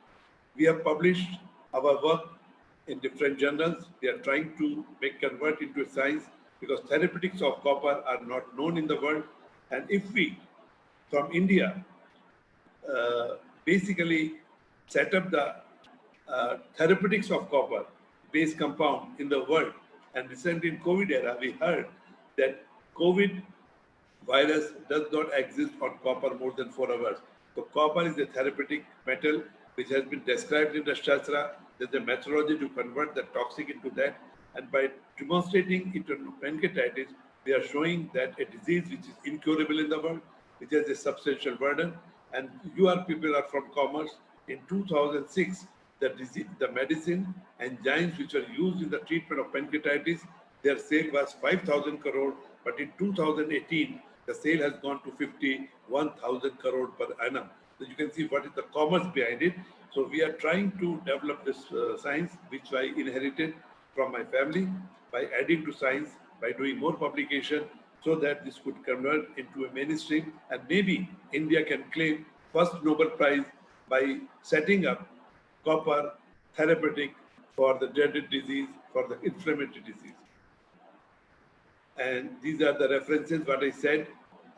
We have published our work in different journals. We are trying to convert into a science, because therapeutics of copper are not known in the world. And if we, from India, basically set up the therapeutics of copper based compound in the world, and recently in COVID era, we heard that COVID virus does not exist on copper more than 4 hours. So copper is a therapeutic metal which has been described in the Shastra. There's a methodology to convert the toxic into that. And by demonstrating it on pancreatitis, we are showing that a disease which is incurable in the world, which has a substantial burden, and you are people are from commerce. In 2006, the medicine enzymes which are used in the treatment of pancreatitis, their sale was 5,000 crore, but in 2018, the sale has gone to 51,000 crore per annum. So you can see what is the commerce behind it. So we are trying to develop this science, which I inherited from my family, by adding to science, by doing more publication, so that this could convert into a mainstream, and maybe India can claim first Nobel Prize by setting up copper therapeutic for the dreaded disease, for the inflammatory disease. And these are the references, what I said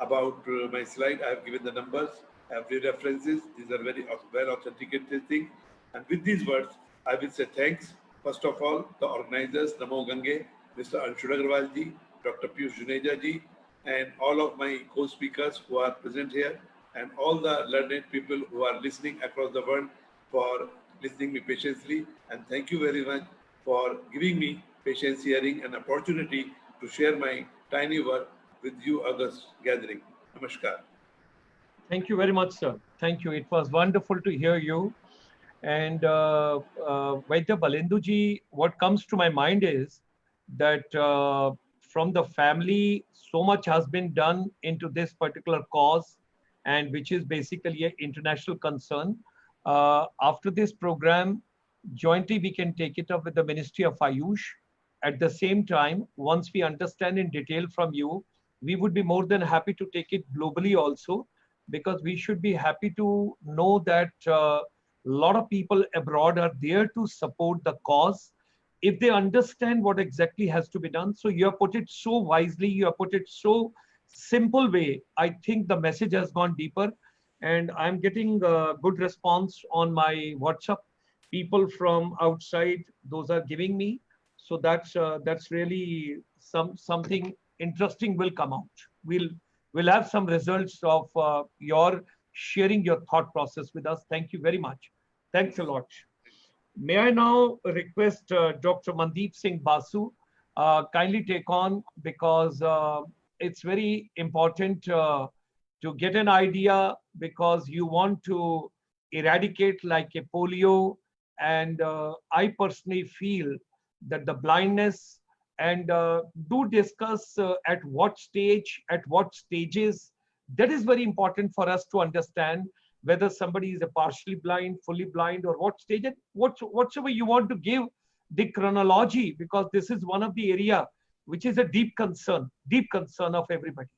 about my slide. I have given the numbers, every references. These are very well authenticated things. And with these words, I will say thanks. First of all, the organizers, Namo Gange, Mr. Anshul Agarwal ji, Dr. Piyush Juneja ji, and all of my co-speakers who are present here, and all the learned people who are listening across the world for listening me patiently. And thank you very much for giving me patience hearing an opportunity to share my tiny work with you, August gathering. Namaskar. Thank you very much, sir. Thank you. It was wonderful to hear you. And Vaidya Balenduji, what comes to my mind is that from the family, so much has been done into this particular cause, and which is basically an international concern. After this program, jointly we can take it up with the Ministry of Ayush. At the same time, once we understand in detail from you, we would be more than happy to take it globally also, because we should be happy to know that a lot of people abroad are there to support the cause if they understand what exactly has to be done. So you have put it so wisely, you have put it so simple way. I think the message has gone deeper, and I'm getting a good response on my WhatsApp. People from outside, those are giving me. So that's really something interesting will come out. We'll have some results of your sharing your thought process with us. Thank you very much. Thanks a lot. May I now request Dr. Mandeep Singh Basu kindly take on, because it's very important to get an idea, because you want to eradicate like a polio, and I personally feel that the blindness, and do discuss at what stage, at what stages. That is very important for us to understand whether somebody is a partially blind, fully blind, or what stage, and whatsoever you want to give the chronology, because this is one of the area which is a deep concern of everybody.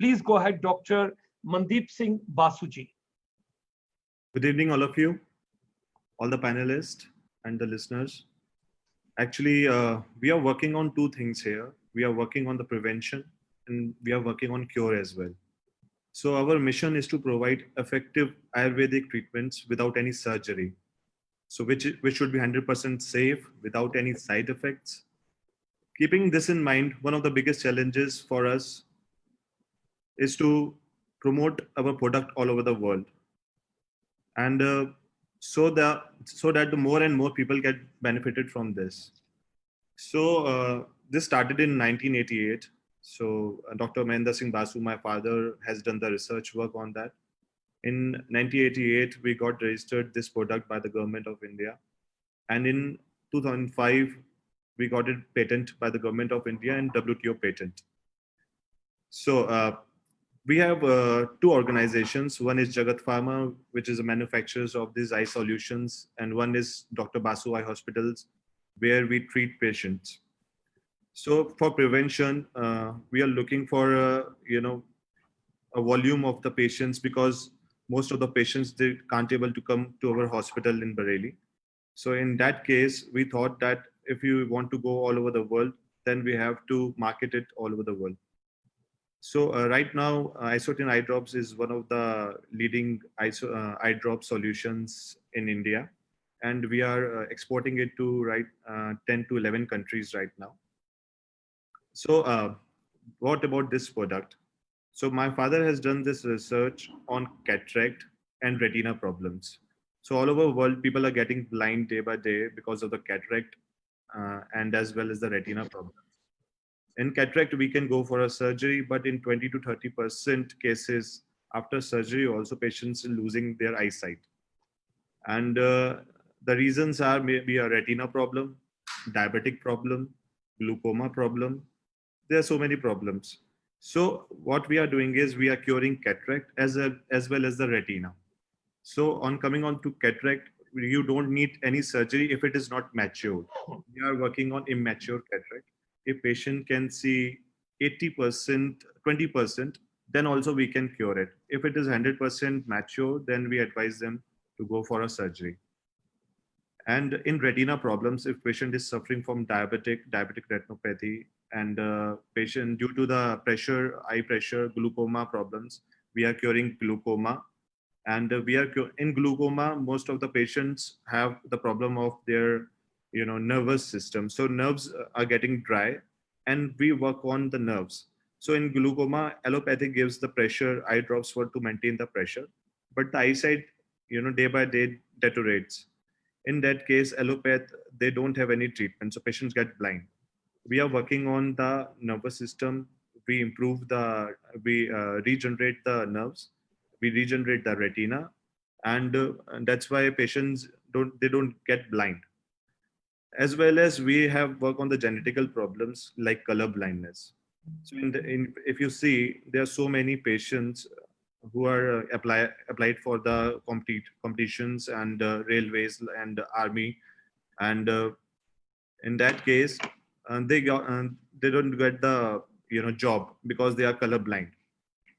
Please go ahead, Dr. Mandeep Singh Basuji. Good evening, all of you, all the panelists and the listeners. Actually, we are working on two things here. We are working on the prevention, and we are working on cure as well. So our mission is to provide effective Ayurvedic treatments without any surgery. So which should be 100% safe, without any side effects. Keeping this in mind, one of the biggest challenges for us is to promote our product all over the world. And so that the more and more people get benefited from this. So this started in 1988. So Dr. Mahendra Singh Basu, my father, has done the research work on that. In 1988, we got registered this product by the government of India. And in 2005, we got it patent by the government of India and WTO patent. So we have two organizations. One is Jagat Pharma, which is a manufacturer of these eye solutions. And one is Dr. Basu Eye Hospitals, where we treat patients. So for prevention, we are looking for, a volume of the patients, because most of the patients, they can't able to come to our hospital in Bareilly. So in that case, we thought that if you want to go all over the world, then we have to market it all over the world. So right now, Isotin eye drops is one of the leading eye drop solutions in India, and we are exporting it to 10 to 11 countries right now. So what about this product? So my father has done this research on cataract and retina problems. So all over the world, people are getting blind day by day because of the cataract and as well as the retina problem. In cataract, we can go for a surgery, but in 20 to 30% cases after surgery, also patients are losing their eyesight. And the reasons are maybe a retina problem, diabetic problem, glaucoma problem. There are so many problems. So what we are doing is we are curing cataract as well as the retina. So on coming on to cataract, you don't need any surgery if it is not matured. We are working on immature cataract. If patient can see 80%, 20%, then also we can cure it. If it is 100% mature, then we advise them to go for a surgery. And in retina problems, if patient is suffering from diabetic retinopathy, and patient due to the eye pressure, glaucoma problems, we are curing glaucoma. And in glaucoma, most of the patients have the problem of their, nervous system. So nerves are getting dry, and we work on the nerves. So in glaucoma, allopathy gives the pressure eye drops for to maintain the pressure, but the eyesight, day by day deteriorates. In that case, allopath, they don't have any treatment, so patients get blind. We are working on the nervous system. We improve we regenerate the nerves, we regenerate the retina, and that's why patients don't get blind. As well as we have work on the genetical problems like color blindness. So if you see, there are so many patients who are applied for the competitions and railways and army, and in that case, they don't get the job because they are color blind.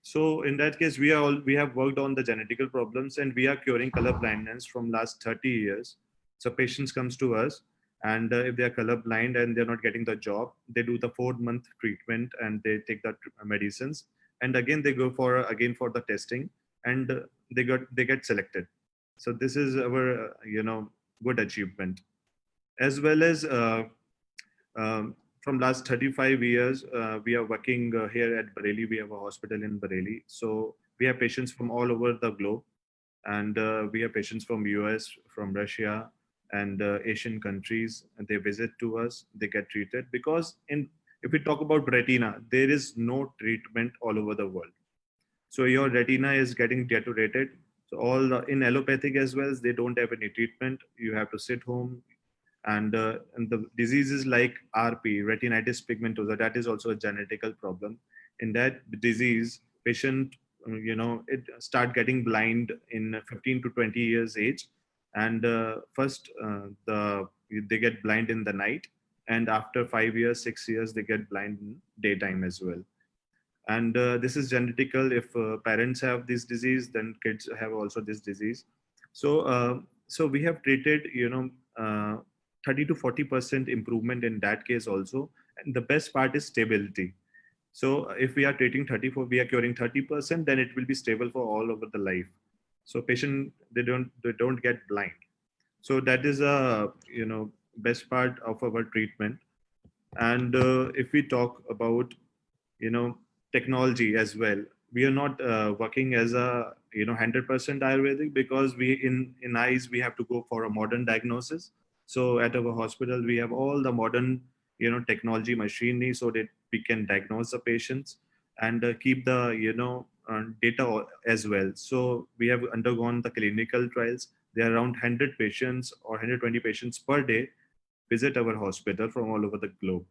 So in that case, we have worked on the genetical problems, and we are curing color blindness from last 30 years. So patients comes to us, and if they are color blind and they're not getting the job, they do the 4-month treatment and they take the medicines, and again they go for the testing, and they get selected. So this is our good achievement. As well as from last 35 years, we are working here at Bareilly. We have a hospital in Bareilly. So we have patients from all over the globe, and we have patients from US, from Russia, and Asian countries. And they visit to us, they get treated, because if we talk about retina, there is no treatment all over the world. So your retina is getting deteriorated. So in allopathic as well, they don't have any treatment. You have to sit home, and the diseases like RP, retinitis pigmentosa, that is also a genetical problem. In that disease, patient, it start getting blind in 15 to 20 years age, and first they get blind in the night, and after 5 years, 6 years, they get blind in daytime as well. And this is genetical. If parents have this disease, then kids have also this disease. So we have treated 30 to 40% improvement in that case also. And the best part is stability. So if we are treating 34, we are curing 30%, then it will be stable for all over the life. So patient, they don't get blind. So that is a best part of our treatment. And if we talk about technology as well, we are not working as a 100% Ayurvedic, because in eyes we have to go for a modern diagnosis. So at our hospital we have all the modern technology machinery, so that we can diagnose the patients and keep the data as well. So we have undergone the clinical trials. There are around 100 patients or 120 patients per day visit our hospital from all over the globe.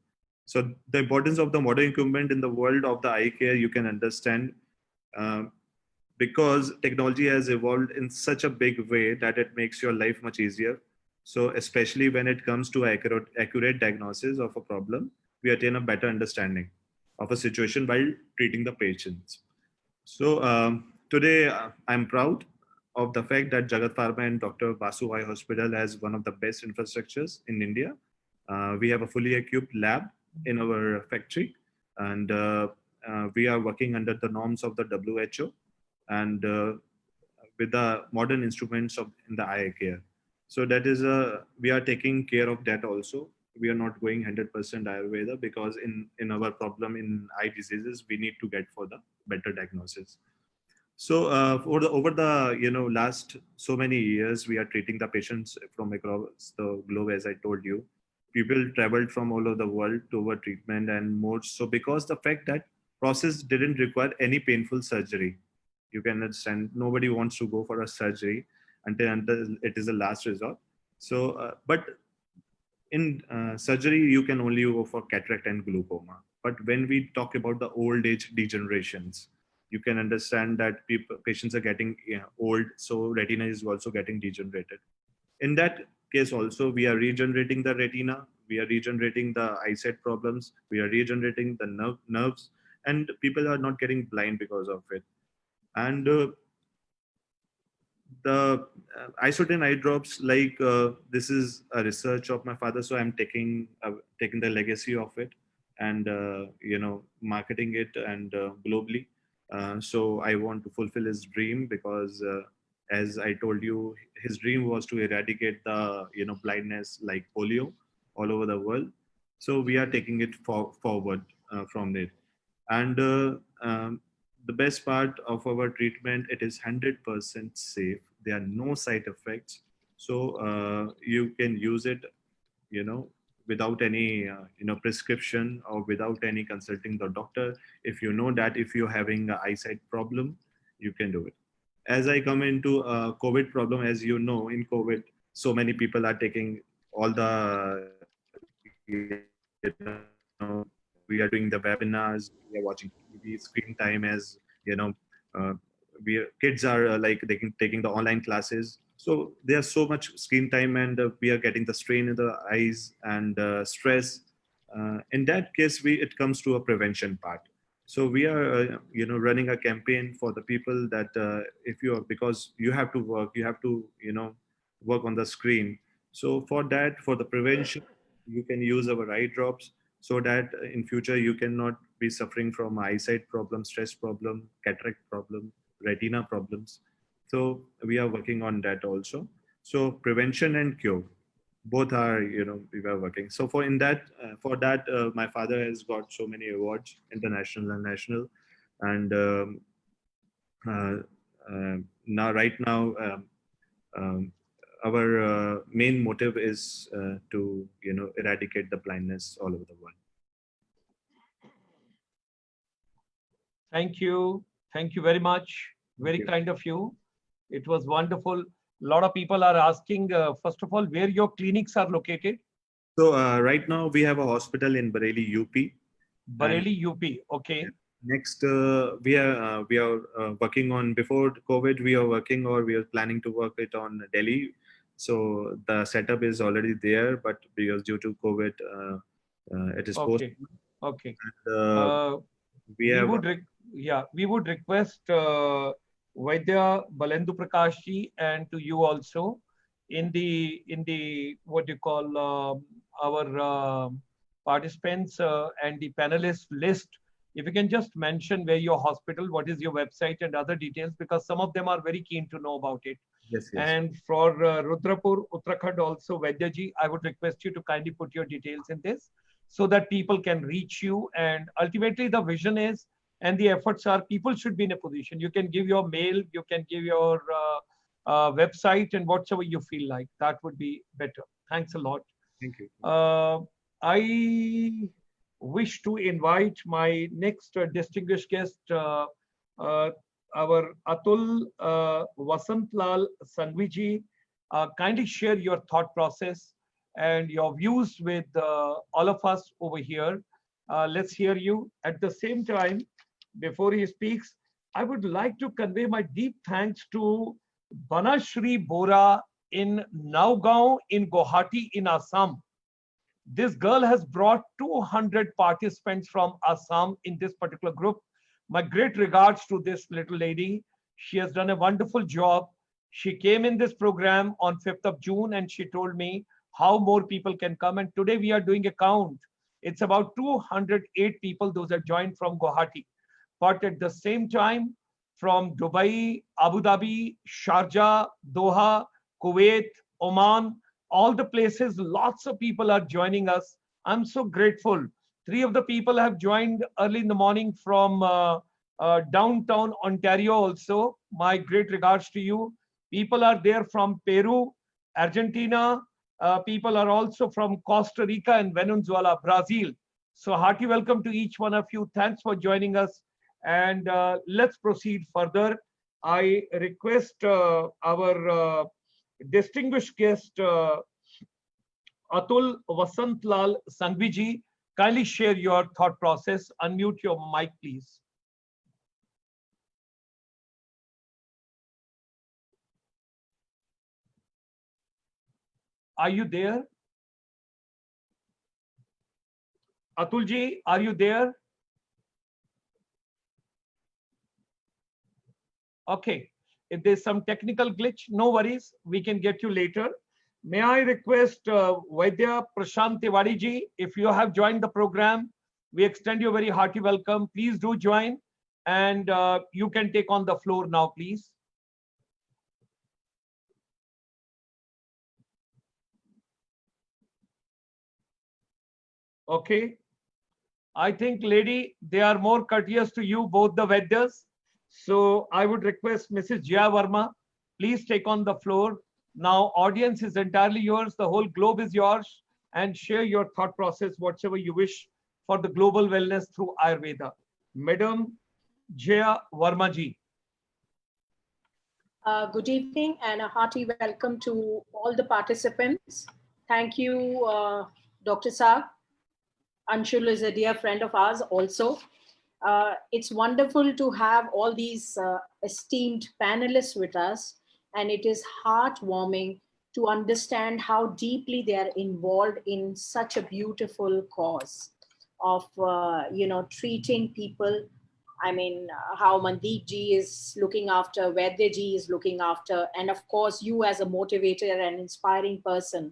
So the importance of the modern equipment in the world of the eye care, you can understand, because technology has evolved in such a big way that it makes your life much easier. So especially when it comes to accurate diagnosis of a problem, we attain a better understanding of a situation while treating the patients. So today I'm proud of the fact that Jagat Pharma and Dr. Basu Eye Hospital has one of the best infrastructures in India. We have a fully equipped lab in our factory, and we are working under the norms of the WHO, and with the modern instruments in the eye care. So that is we are taking care of that also. We are not going 100% Ayurveda, because in our problem in eye diseases, we need to get for the better diagnosis. So over the last so many years, we are treating the patients from across the globe, as I told you. people traveled from all over the world toward treatment, and more so because the fact that process didn't require any painful surgery. You can understand, nobody wants to go for a surgery until it is a last resort. So, but in surgery, you can only go for cataract and glaucoma. But when we talk about the old age degenerations, you can understand that patients are getting old, so retina is also getting degenerated. In that case also, we are regenerating the retina, we are regenerating the eyesight problems, we are regenerating the nerves, and people are not getting blind because of it. And the isotone eye drops, like this is a research of my father, so I'm taking the legacy of it, and marketing it and globally. So I want to fulfill his dream, because as I told you, his dream was to eradicate the blindness like polio all over the world. So we are taking it forward from it. And the best part of our treatment, it is 100% safe. There are no side effects. So you can use it, without any prescription, or without any consulting the doctor. If you know that if you're having an eyesight problem, you can do it. As I come into COVID problem, as you know, in COVID, so many people are taking all the, we are doing the webinars, we are watching TV, screen time, as you know, uh, kids are like taking the online classes. So there's so much screen time, and we are getting the strain in the eyes and stress. In that case, it comes to a prevention part. So we are, running a campaign for the people that if you are, because you have to work, you have to, work on the screen. So for that, for the prevention, you can use our eye drops, so that in future you cannot be suffering from eyesight problem, stress problem, cataract problem, retina problems. So we are working on that also. So prevention and cure, both are, we are working. So for that, my father has got so many awards, international and national. And uh, now right now, um, our main motive is to eradicate the blindness all over the world. Thank you. Thank you very much. Very kind of you. It was wonderful. A lot of people are asking, first of all, where your clinics are located. So right now we have a hospital in Bareilly, UP. Bareilly, UP. Okay. Next, we are working on, before COVID, we are working, or we are planning to work it on Delhi. So the setup is already there, but because due to COVID, it is post. Okay. And, we would request Vaidya Balendu Prakashji and to you also in the what you call our participants and the panelists list. If you can just mention where your hospital, what is your website and other details, because some of them are very keen to know about it. Yes. And for Rudrapur, Uttarakhand also, Vaidyaji, I would request you to kindly put your details in this so that people can reach you. And ultimately the vision is, and the efforts are, people should be in a position. You can give your mail, you can give your website, and whatsoever you feel like. That would be better. Thanks a lot. Thank you. I wish to invite my next distinguished guest, our Atul Vasantlal Sanghviji. Kindly share your thought process and your views with all of us over here. Let's hear you. At the same time, before he speaks, I would like to convey my deep thanks to Banashri Bora in Nagaon in Guwahati in Assam. This girl has brought 200 participants from Assam in this particular group. My great regards to this little lady. She has done a wonderful job. She came in this program on 5th of June and she told me how more people can come. And today we are doing a count. It's about 208 people, those are joined from Guwahati. But at the same time, from Dubai, Abu Dhabi, Sharjah, Doha, Kuwait, Oman, all the places, lots of people are joining us. I'm so grateful. 3 of the people have joined early in the morning from downtown Ontario also. My great regards to you. People are there from Peru, Argentina, People are also from Costa Rica and Venezuela, Brazil. So hearty welcome to each one of you. Thanks for joining us. And let's proceed further. I request our distinguished guest, Atul Vasantlal Sanghvi ji, kindly share your thought process. Unmute your mic, please. Are you there? Atul ji, are you there? Okay. If there's some technical glitch, no worries. We can get you later. May I request Vaidya Prashant Tiwari ji, if you have joined the program, we extend you a very hearty welcome. Please do join, and you can take on the floor now, please. Okay. I think, lady, they are more courteous to you, both the Vedas. So I would request Mrs. Jaya Verma, please take on the floor. Now, audience is entirely yours. The whole globe is yours, and share your thought process, whatever you wish, for the global wellness through Ayurveda. Madam Jaya Verma ji. Good evening and a hearty welcome to all the participants. Thank you, Dr. Saab. Anshul is a dear friend of ours also. It's wonderful to have all these esteemed panelists with us, and it is heartwarming to understand how deeply they are involved in such a beautiful cause of, treating people. I mean, how Mandeep ji is looking after, Vaidya ji is looking after, and of course, you as a motivator and inspiring person,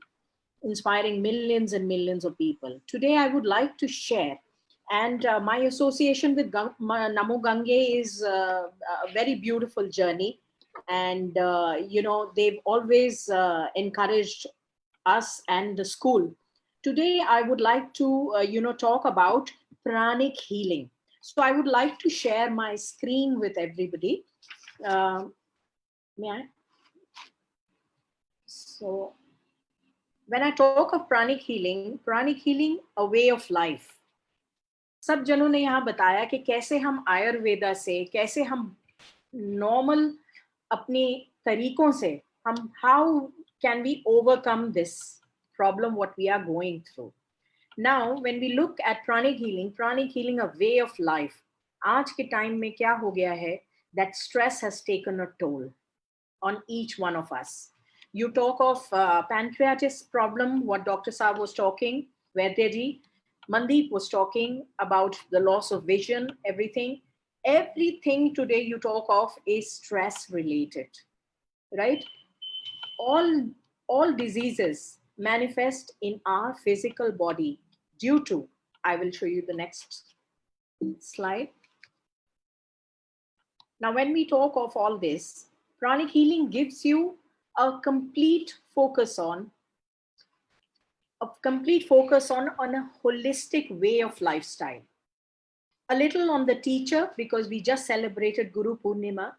inspiring millions and millions of people. Today, I would like to share, and my association with Namo Gange is a very beautiful journey. And, they've always encouraged us and the school. Today, I would like to, talk about pranic healing. So I would like to share my screen with everybody. May I? So when I talk of pranic healing, a way of life. सब जनों ने यहाँ बताया कि कैसे हम आयुर्वेदा से, कैसे हम नॉर्मल अपने तरीकों से हम how can we overcome this problem what we are going through. Now, when we look at pranic healing a way of life, आज के टाइम में क्या हो गया है that stress has taken a toll on each one of us. You talk of pancreatitis problem, what Dr. Saab was talking, Vaidya ji, Mandeep was talking about the loss of vision, everything. Everything today you talk of is stress related, right? All diseases manifest in our physical body due to, I will show you the next slide. Now, when we talk of all this, pranic healing gives you a complete focus on a holistic way of lifestyle. A little on the teacher, because we just celebrated Guru Purnima,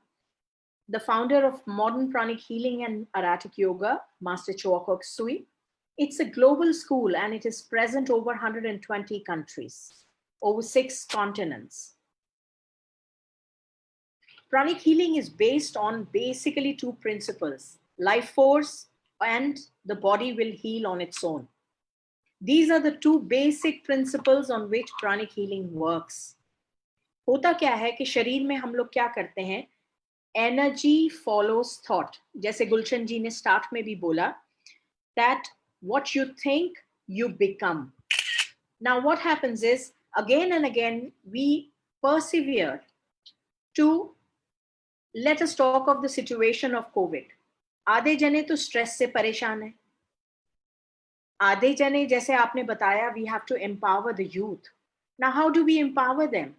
the founder of modern pranic healing and erratic yoga, Master Choa Kok Sui. It's a global school and it is present over 120 countries, over 6 continents. Pranic healing is based on basically 2 principles, life force and the body will heal on its own. These are the 2 basic principles on which pranic healing works. होता क्या है कि शरीर में हम लोग क्या करते हैं, energy follows thought. जैसे गुलशन जी ने स्टार्ट में भी बोला, that what you think, you become. Now what happens is, again and again, we persevere to, let us talk of the situation of COVID. आधे जने तो स्ट्रेस से परेशान है, आधे जने जैसे आपने बताया, we have to empower the youth. Now how do we empower them?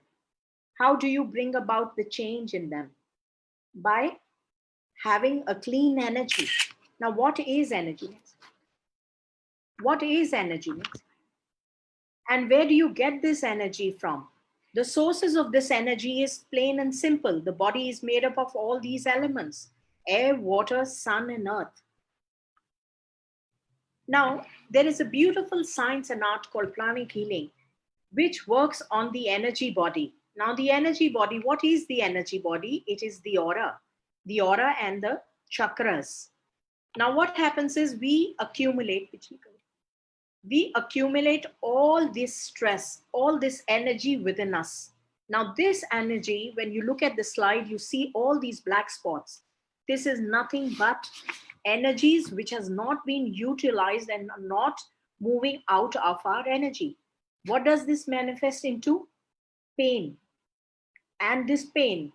How do you bring about the change in them? By having a clean energy. Now what is energy? What is energy? And where do you get this energy from? The sources of this energy is plain and simple. The body is made up of all these elements: air, water, sun, and earth. Now, there is a beautiful science and art called pranic healing, which works on the energy body. Now, the energy body, what is the energy body? It is the aura and the chakras. Now, what happens is we accumulate all this stress, all this energy within us. Now, this energy, when you look at the slide, you see all these black spots. This is nothing but energies which has not been utilized and are not moving out of our energy. What does this manifest into? Pain. And this pain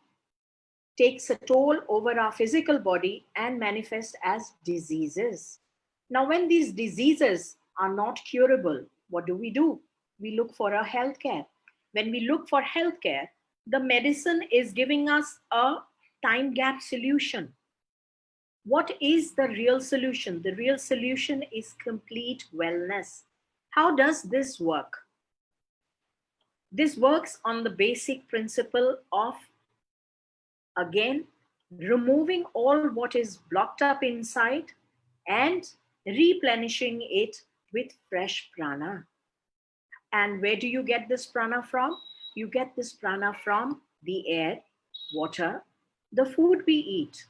takes a toll over our physical body and manifests as diseases. Now, when these diseases are not curable, what do? We look for a healthcare. When we look for healthcare, the medicine is giving us a time gap solution. What is the real solution? The real solution is complete wellness. How does this work? This works on the basic principle of, again, removing all what is blocked up inside and replenishing it with fresh prana. And where do you get this prana from? You get this prana from the air, water, the food we eat,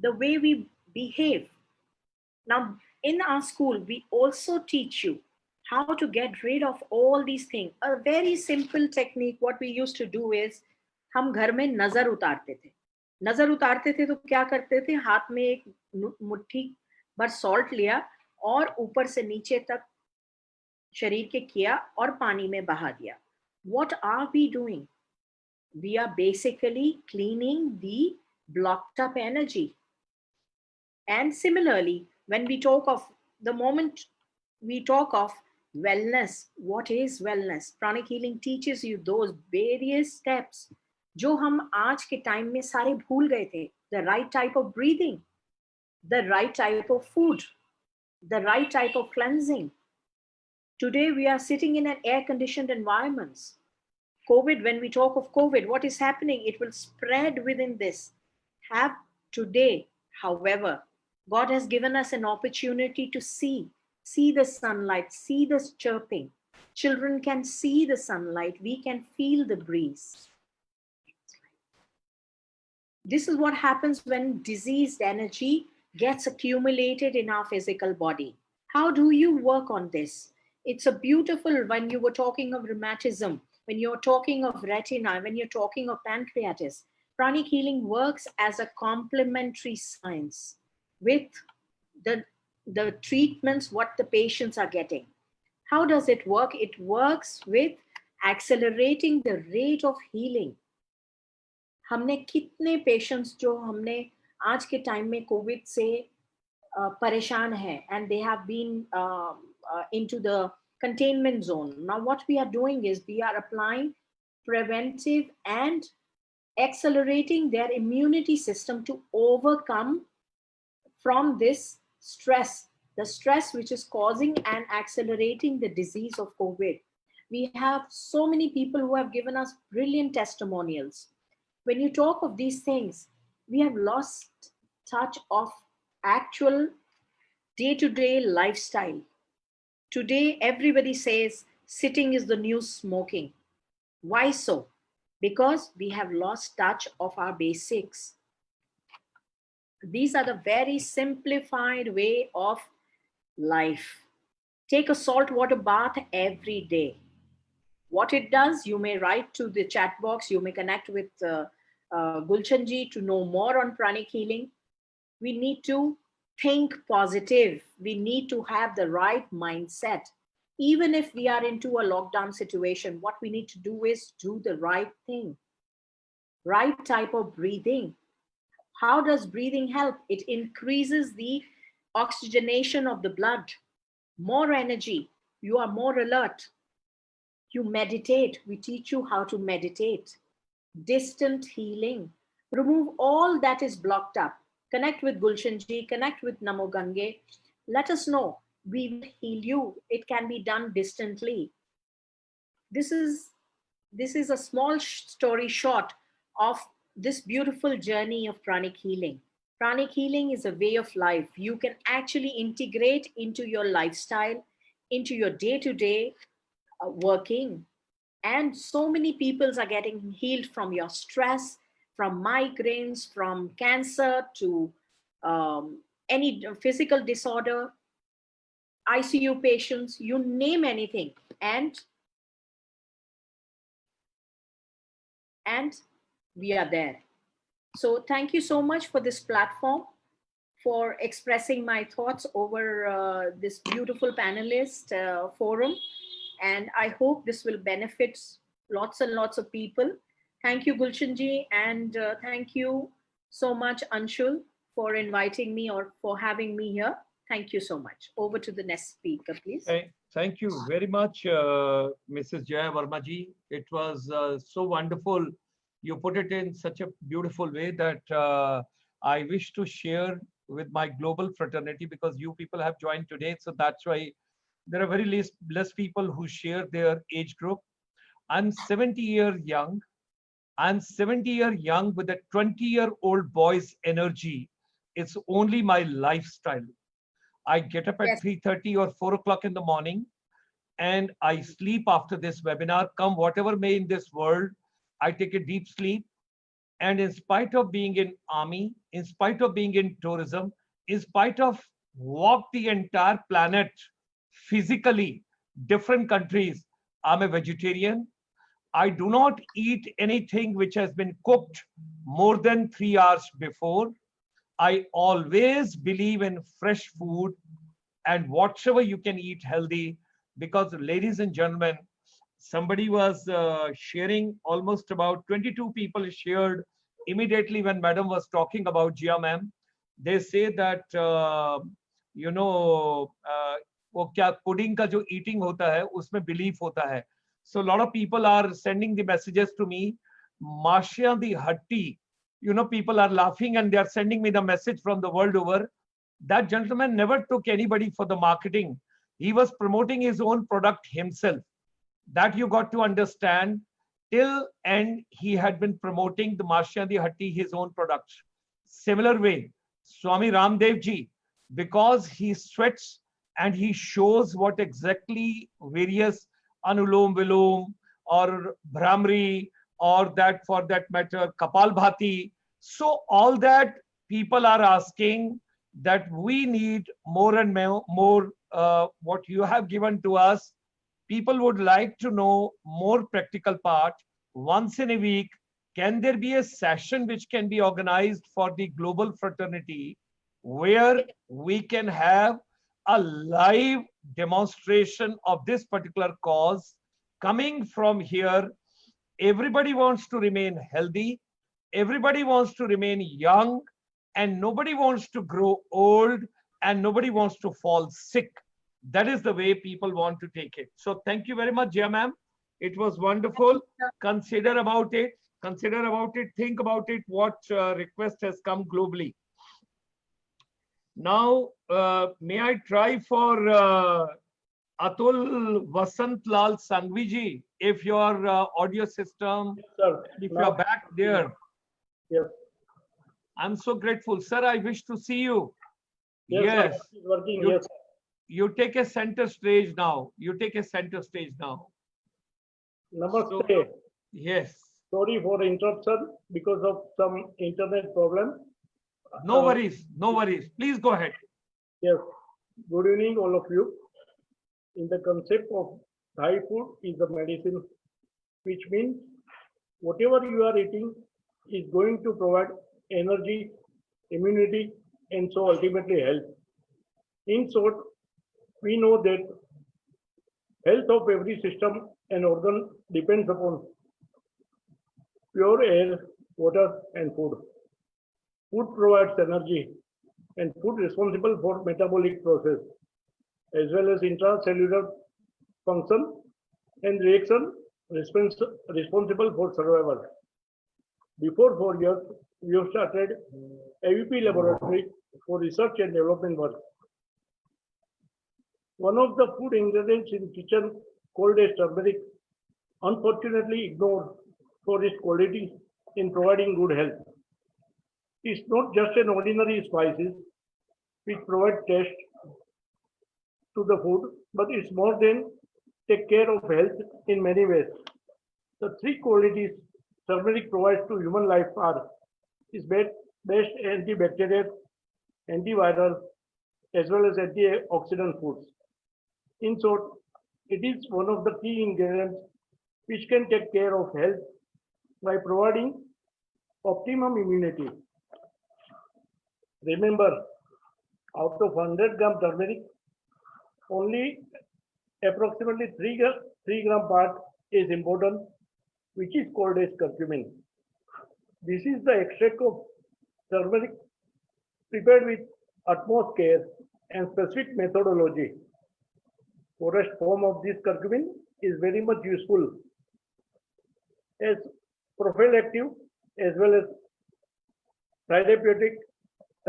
the way we behave. Now, in our school, we also teach you how to get rid of all these things. A very simple technique, what we used to do is, हम घर में नजर उतारते थे. नजर उतारते थे तो क्या करते थे? हाथ में एक मुट्ठी भर सॉल्ट लिया और ऊपर से नीचे तक शरीर के किया और पानी में बहा दिया. What are we doing? We are basically cleaning the blocked up energy. And similarly, when we talk of, the moment we talk of wellness, what is wellness? Pranic healing teaches you those various steps जो हम आज के time में सारे भूल गए थे. The right type of breathing, the right type of food, the right type of cleansing. Today we are sitting in an air-conditioned environments. COVID, when we talk of COVID, what is happening? It will spread within this. Have today, however, God has given us an opportunity to see the sunlight, see the chirping. Children can see the sunlight. We can feel the breeze. This is what happens when diseased energy gets accumulated in our physical body. How do you work on this? It's a beautiful, when you were talking of rheumatism, when you're talking of retina, when you're talking of pancreatitis, pranic healing works as a complementary science with the treatments what the patients are getting. How does it work? It works with accelerating the rate of healing. हमने कितने patients जो हमने आज के time में Covid से परेशान है and they have been into the containment zone. Now what we are doing is we are applying preventive and accelerating their immunity system to overcome from this stress, the stress which is causing and accelerating the disease of COVID. We have so many people who have given us brilliant testimonials. When you talk of these things, we have lost touch of actual day-to-day lifestyle. Today, everybody says sitting is the new smoking. Why so? Because we have lost touch of our basics. These are the very simplified way of life. Take a saltwater bath every day. What it does, you may write to the chat box, you may connect with Gulshan ji to know more on pranic healing. We need to think positive. We need to have the right mindset. Even if we are into a lockdown situation, what we need to do is do the right thing. Right type of breathing. How does breathing help? It increases the oxygenation of the blood. More energy. You are more alert. You meditate. We teach you how to meditate. Distant healing. Remove all that is blocked up. Connect with Gulshan ji, connect with Namo Gange. Let us know. We will heal you. It can be done distantly. This is a small story short of this beautiful journey of pranic healing. Pranic healing is a way of life. You can actually integrate into your lifestyle, into your day-to-day working. And so many peoples are getting healed from your stress, from migraines, from cancer to any physical disorder, ICU patients, you name anything. And we are there. So thank you so much for this platform, for expressing my thoughts over this beautiful panelist forum. And I hope this will benefit lots and lots of people. Thank you, Gulshanji, and thank you so much, Anshul, for inviting me or for having me here. Thank you so much. Over to the next speaker, please. Thank you very much, Mrs. Jaya Verma ji. It was so wonderful. You put it in such a beautiful way that I wish to share with my global fraternity, because you people have joined today. So that's why there are very less people who share their age group. I'm 70 years young. I'm 70 years young with a 20-year-old boy's energy. It's only my lifestyle. I get up at Yes. 3:30 or 4 o'clock in the morning, and I sleep after this webinar. Come whatever may in this world, I take a deep sleep. And in spite of being in army, in spite of being in tourism, in spite of walk the entire planet physically, different countries, I'm a vegetarian. I do not eat anything which has been cooked more than 3 hours before. I always believe in fresh food and whatever you can eat healthy, because ladies and gentlemen, somebody was sharing, almost about 22 people shared immediately when madam was talking about Jia ma'am. They say that you know वो क्या pudding का जो eating होता है उसमें belief होता है. So a lot of people are sending the messages to me. Marcia the Hatti, people are laughing and they are sending me the message from the world over. That gentleman never took anybody for the marketing. He was promoting his own product himself. That you got to understand. Till end, he had been promoting the Marcia the Hatti, his own product. Similar way, Swami Ramdev ji, because he sweats and he shows what exactly various Anulom Vilom or Brahmari, or that for that matter Kapalbhati. So all that people are asking that we need more and more what you have given to us. People would like to know more practical part. Once in a week, can there be a session which can be organized for the global fraternity where we can have a live demonstration of this particular cause coming from here? Everybody wants to remain healthy. Everybody wants to remain young, and nobody wants to grow old, and nobody wants to fall sick. That is the way people want to take it. So thank you very much, Jia ma'am. It was wonderful. Consider about it. Consider about it. Think about it. What request has come globally. Now, may I try for Atul Vasant Lal Sangvi ji, if your audio system, Sir, if now- you're back there. Yes. I'm so grateful. Sir, I wish to see you. Yes, Yes. sir, it's working. You- Yes. You take a center stage now. You take a center stage now. Namaste. Yes. Sorry for interruption because of some internet problem. No worries. No worries. Please go ahead. Yes. Good evening, all of you. In the concept of Thai food is a medicine, which means whatever you are eating is going to provide energy, immunity, and so ultimately health. In short, we know that health of every system and organ depends upon pure air, water, and food. Food provides energy, and food responsible for metabolic process, as well as intracellular function and reaction responsible for survival. Before 4 years, we have started AVP laboratory for research and development work. One of the food ingredients in kitchen, called as turmeric, unfortunately ignored for its quality in providing good health. It's not just an ordinary spices which provide taste to the food, but it's more than take care of health in many ways. The three qualities turmeric provides to human life are is best antibacterial, antiviral, as well as antioxidant foods. In short, it is one of the key ingredients which can take care of health by providing optimum immunity. Remember, out of 100 gram turmeric, only approximately 3 gram part is important, which is called as curcumin. This is the extract of turmeric prepared with utmost care and specific methodology. Forest form of this curcumin is very much useful as prophylactic as well as therapeutic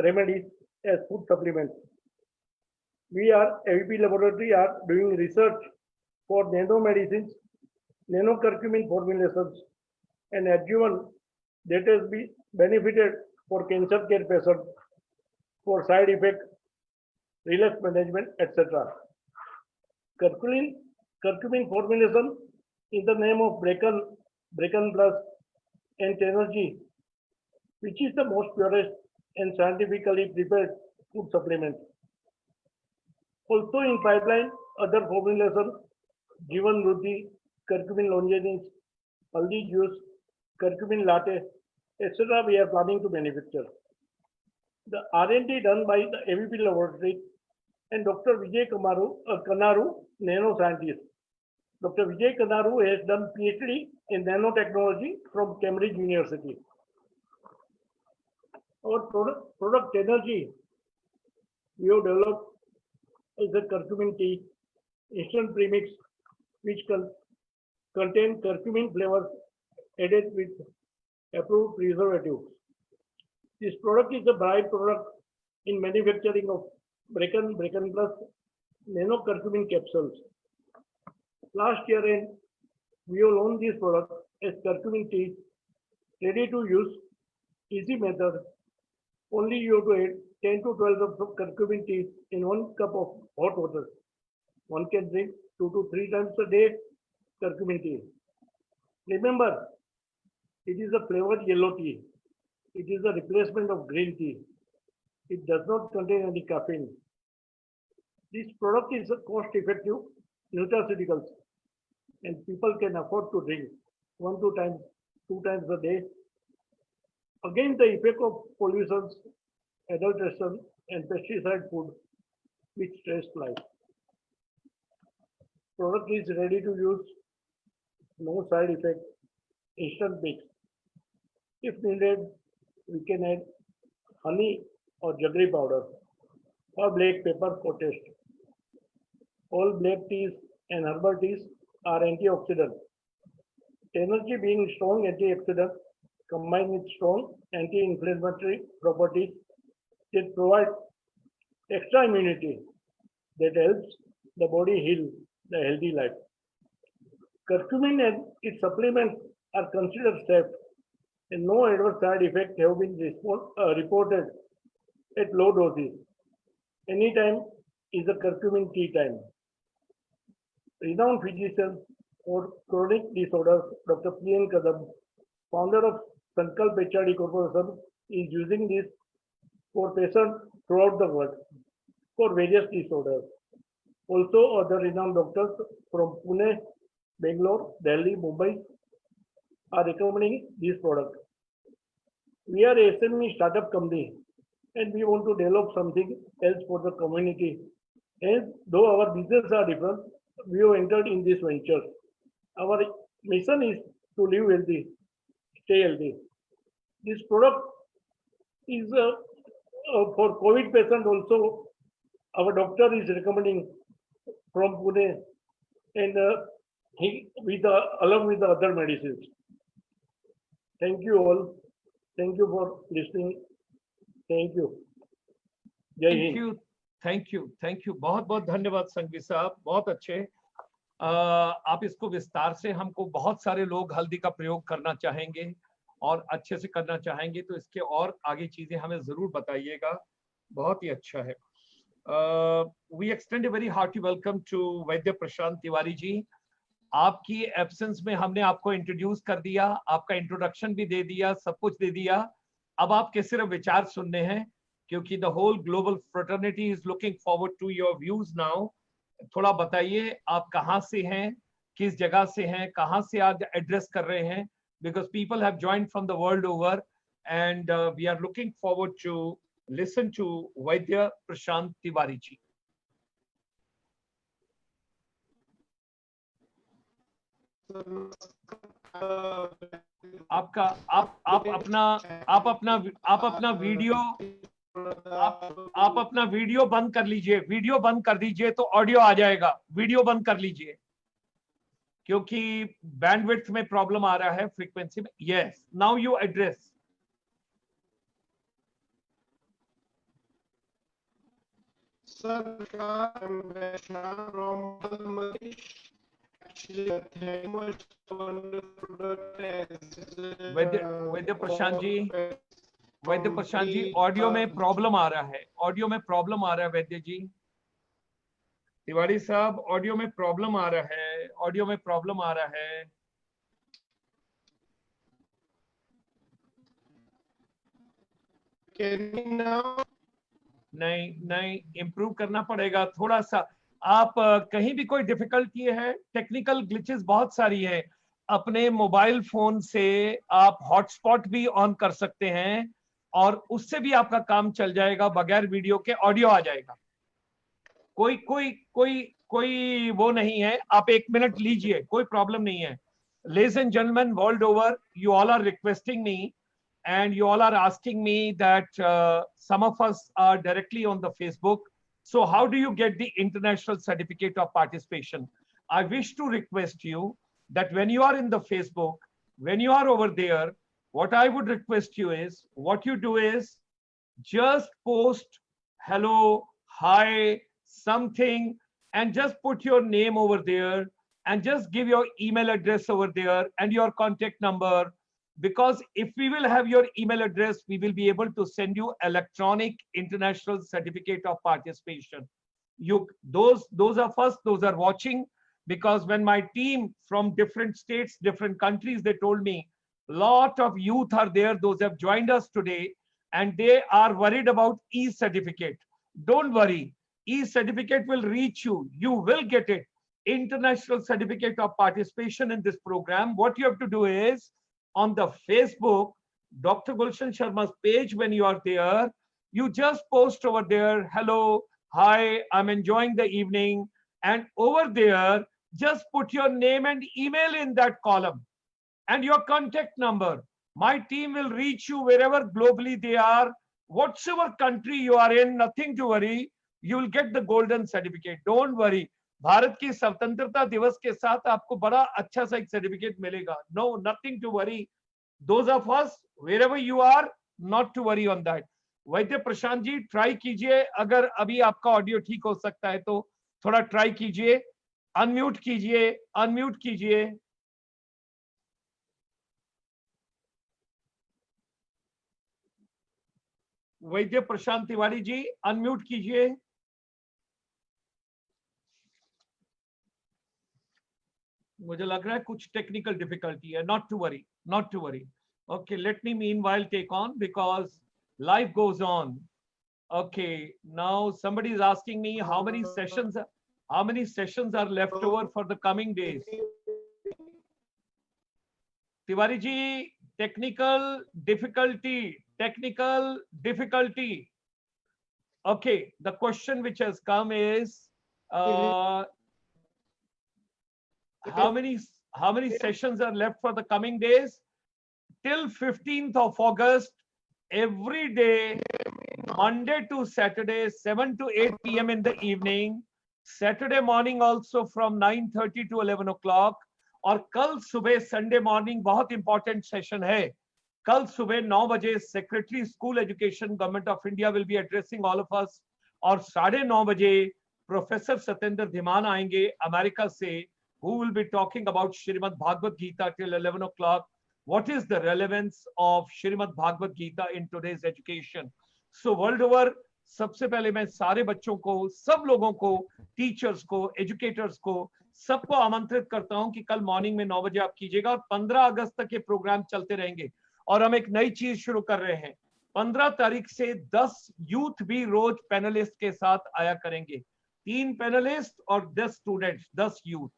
remedies as food supplements. We are AVP laboratory are doing research for nanomedicines, nanocurcumin formulations, and adjuvant that has been benefited for cancer care patients for side effect, relapse management, etc. Curcumin formulation in the name of Bracken Plus and Tenergy, which is the most purest and scientifically prepared food supplement. Also in pipeline, other formulations, Jivan Ruti, curcumin longanise, haldi juice, curcumin latte, etc. we are planning to manufacture. The R&D done by the AVP laboratory and Dr. Vijay Kanaru, nanoscientist. Dr. Vijay Kanaru has done PhD in nanotechnology from Cambridge University. Our product energy we have developed is a curcumin tea, instant premix, which contain curcumin flavors added with approved preservatives. This product is a byproduct in manufacturing of Bracken Plus nanocurcumin capsules. Last year end, we have launched this product as curcumin tea, ready to use, easy method. Only you have to add 10 to 12 drops of curcumin tea in 1 cup of hot water. One can drink 2 to 3 times a day curcumin tea. Remember, it is a flavored yellow tea. It is a replacement of green tea. It does not contain any caffeine. This product is a cost-effective nutraceuticals, and people can afford to drink 2 times a day. Again, the effect of pollutions, adulteration, and pesticide food which stress life. Product is ready to use, no side effect, instant mix. If needed, we can add honey or jaggery powder or black pepper for taste. All black teas and herbal teas are antioxidant. Energy being strong antioxidant combined with strong anti-inflammatory properties that provide extra immunity that helps the body heal the healthy life. Curcumin and its supplements are considered safe and no adverse side effects have been reported at low doses. Anytime is a curcumin tea time. Renowned physician for chronic disorders, Dr. P.N. Kadam, founder of Sankalp HRD Corporation, is using this for patients throughout the world for various disorders. Also, other renowned doctors from Pune, Bangalore, Delhi, Mumbai are recommending this product. We are a SME startup company and we want to develop something else for the community. And though our businesses are different, we have entered in this venture. Our mission is to live healthy, stay healthy. This product is for COVID patient also. Our doctor is recommending from Pune, and along with the other medicines. Thank you all. Thank you for listening. Thank you. Jai Hind. Thank you बहुत बहुत धन्यवाद संघवी साहब, बहुत अच्छे। आप इसको विस्तार से, हमको बहुत सारे लोग हल्दी का प्रयोग करना चाहेंगे और अच्छे से करना चाहेंगे तो इसके और आगे चीजें हमें जरूर बताइएगा, बहुत ही अच्छा है। We extend a very hearty welcome to Vaidya Prashant Tiwari ji. आपकी एब्सेंस में हमने आपको इंट्रोड्यूस कर दिया, आपका इंट्रोडक्शन भी दे दिया, सब कुछ दे दिया। अब आपके सिर्फ विचार सुनने हैं, क्योंकि the whole global fraternity is looking forward to your views now. थोड़ा बताइए आप कहाँ से हैं, किस जगह से हैं, कहाँ से आज एड्रेस कर रहे हैं, because people have joined from the world over and we are looking forward to listen to Vaidya Prashant Tiwari ji. आपका आप अपना वीडियो आप अपना वीडियो बंद कर लीजिए, वीडियो बंद कर दीजिए तो ऑडियो आ जाएगा। वीडियो बंद कर लीजिए क्योंकि बैंडविड्थ में प्रॉब्लम आ रहा है, फ्रीक्वेंसी में। Yes, now you address. Vaidya Prashant ji, Vaidya Prashant ji, audio में प्रॉब्लम आ रहा है, ऑडियो में प्रॉब्लम आ रहा है वैद्य जी। तिवारी साहब, ऑडियो में प्रॉब्लम आ रहा है, ऑडियो में प्रॉब्लम आ रहा है। नहीं नहीं, इम्प्रूव करना पड़ेगा थोड़ा सा। आप कहीं भी कोई डिफिकल्टी है, टेक्निकल ग्लिचेस बहुत सारी है। अपने मोबाइल फोन से आप हॉटस्पॉट भी ऑन कर सकते हैं और उससे भी आपका काम चल जाएगा, बगैर वीडियो के ऑडियो आ जाएगा। कोई कोई कोई कोई वो नहीं है, आप 1 मिनट लीजिए, कोई प्रॉब्लम नहीं है। Ladies and gentlemen, world over, you all are requesting me and you all are asking me that some of us are directly on the Facebook. So how do you get the international certificate of participation? I wish to request you that when you are in the Facebook, when you are over there, what I would request you is, what you do is just post hello, hi, something, and just put your name over there and just give your email address over there and your contact number. Because if we will have your email address, we will be able to send you electronic international certificate of participation. Those of us, those are watching, because when my team from different states, different countries, they told me lot of youth are there, those have joined us today, and they are worried about e-certificate. Don't worry, e-certificate will reach you. You will get it. International certificate of participation in this program. What you have to do is, on the Facebook, Dr. Gulshan Sharma's page, when you are there, you just post over there, hello, hi, I'm enjoying the evening. And over there, just put your name and email in that column and your contact number. My team will reach you wherever globally they are, whatever country you are in, nothing to worry. You will get the golden certificate. Don't worry. Bharat की स्वतंत्रता दिवस के साथ आपको बड़ा अच्छा सा एक सर्टिफिकेट मिलेगा. No, nothing to worry. Those of us, wherever you are, not to worry on that. Vaidya Prashant ji, try कीजिए, अगर अभी आपका ऑडियो ठीक हो सकता है तो थोड़ा ट्राई कीजिए. अनम्यूट कीजिए, अनम्यूट कीजिए. वैद्य प्रशांत तिवारी जी, अनम्यूट कीजिए. मुझे लग रहा है कुछ टेक्निकल डिफिकल्टी है. Not to worry, not to worry. Okay, let me meanwhile take on, because life goes on. Okay, now somebody is asking me how many sessions are left over for the coming days. Tiwari ji, technical difficulty. Okay, the question which has come is, how many sessions are left for the coming days? Till 15th of August, every day, Monday to Saturday, 7 to 8 p.m. in the evening, Saturday morning also from 9:30 to 11 o'clock, और कल सुबह Sunday morning बहुत important session है. कल सुबह 9 बजे secretary school education government of India will be addressing all of us, और 9:30 बजे प्रोफेसर सत्येंद्र धीमान आएंगे अमेरिका से, who will be talking about Srimad Bhagavad Gita till 11 o'clock. what is the relevance of Shrimad Bhagavad Gita in today's education. So world over, सबसे पहले मैं सारे बच्चों को, सब लोगों को, टीचर्स को, एजुकेटर्स को, सबको आमंत्रित करता हूं कि कल मॉर्निंग में 9 बजे आप कीजिएगा और 15 अगस्त तक ये प्रोग्राम चलते रहेंगे। और हम एक नई चीज शुरू कर रहे हैं, 15 तारीख से 10 यूथ भी रोज पैनलिस्ट के साथ आया करेंगे, 3 पैनलिस्ट और 10 students, 10 youth.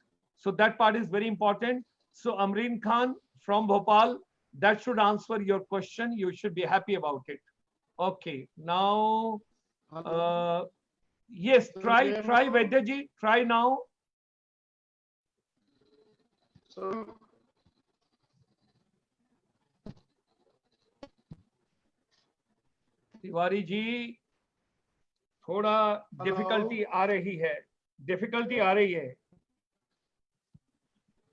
So that part is very important. So Amreen Khan from Bhopal, that should answer your question. You should be happy about it. Okay, now yes, try Vaidya ji, try now. Tiwari ji, थोड़ा difficulty आ रही है, difficulty आ रही है।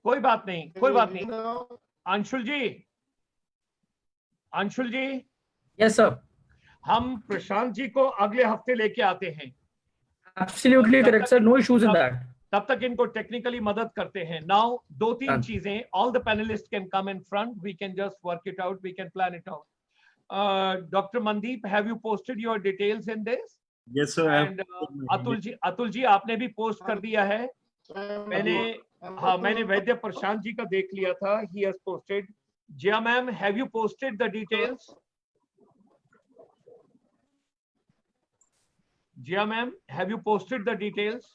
कोई बात नहीं, कोई बात नहीं। अंशुल जी, अंशुल जी, यस सर, हम प्रशांत जी को अगले हफ्ते लेके आते हैं। Absolutely correct sir, no issues in that. तब तक इनको टेक्निकली मदद करते हैं। नाउ 2-3 चीजें, all the panelist can come in front, we can just work it out, we can plan it out. Dr. Mandeep, have you posted your details in this? Yes, sir. And Atul ji आपने भी post कर दिया है। मैंने वैद्य प्रशांत जी का देख लिया था, he has posted. Jia ma'am, have you posted the details? Jia ma'am, have you posted the details?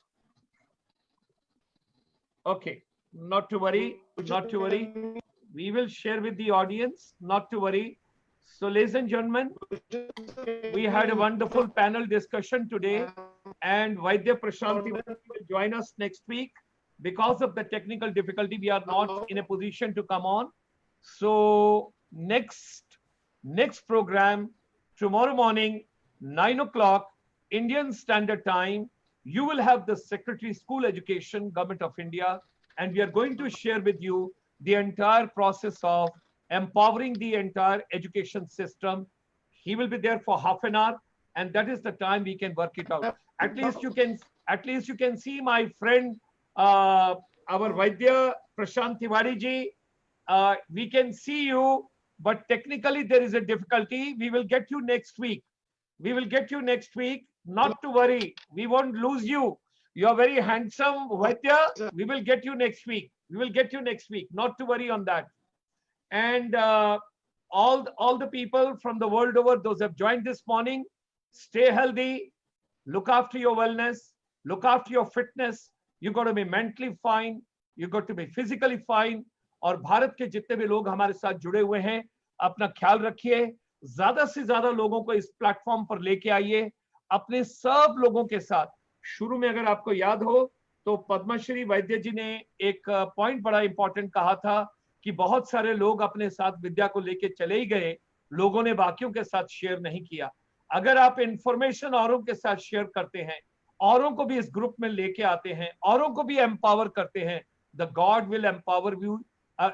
Okay, not to worry, not to worry. We will share with the audience, not to worry. So ladies and gentlemen, we had a wonderful panel discussion today, and Vaidya Prashanti will join us next week. Because of the technical difficulty, we are not in a position to come on. So next program, tomorrow morning, 9 o'clock, Indian Standard Time, you will have the Secretary School Education, Government of India, and we are going to share with you the entire process of empowering the entire education system. He will be there for half an hour, and that is the time we can work it out. At least you can see my friend, our Vaidya Prashant Tiwari ji. We can see you, but technically there is a difficulty. We will get you next week. We will get you next week. Not to worry. We won't lose you. You are very handsome, Vaidya. We will get you next week. We will get you next week. Not to worry on that. And all the people from the world over, those who have joined this morning, stay healthy, look after your wellness, look after your fitness. You got to be mentally fine, you got to be physically fine. और भारत के जितने भी लोग हमारे साथ जुड़े हुए हैं, अपना ख्याल रखिए, ज्यादा से ज्यादा लोगों को इस प्लेटफॉर्म पर लेके आइए, अपने सब लोगों के साथ। शुरू में अगर आपको याद हो तो पद्मश्री वैद्य जी ने एक पॉइंट बड़ा इंपॉर्टेंट कहा था कि बहुत सारे लोग अपने साथ विद्या को लेके चले ही गए, लोगों ने बाकियों के साथ शेयर नहीं किया। अगर आप इंफॉर्मेशन औरों के साथ शेयर करते हैं, औरों को भी इस ग्रुप में लेके आते हैं, औरों को भी एम्पावर करते हैं, the God will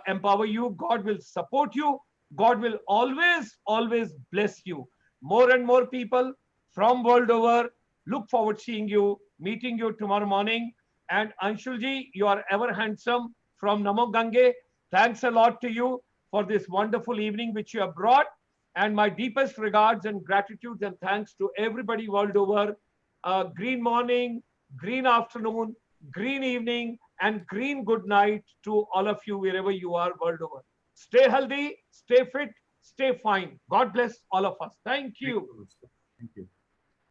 empower you, God will support you, God will always bless you. More and more people from world over look forward seeing you, meeting you tomorrow morning. And Anshul ji, you are ever handsome from Namo Gange. Thanks a lot to you for this wonderful evening which you have brought, and my deepest regards and gratitude and thanks to everybody world over. Green morning, green afternoon, green evening, and green good night to all of you wherever you are world over. Stay healthy, stay fit, stay fine. God bless all of us. Thank you. Thank you.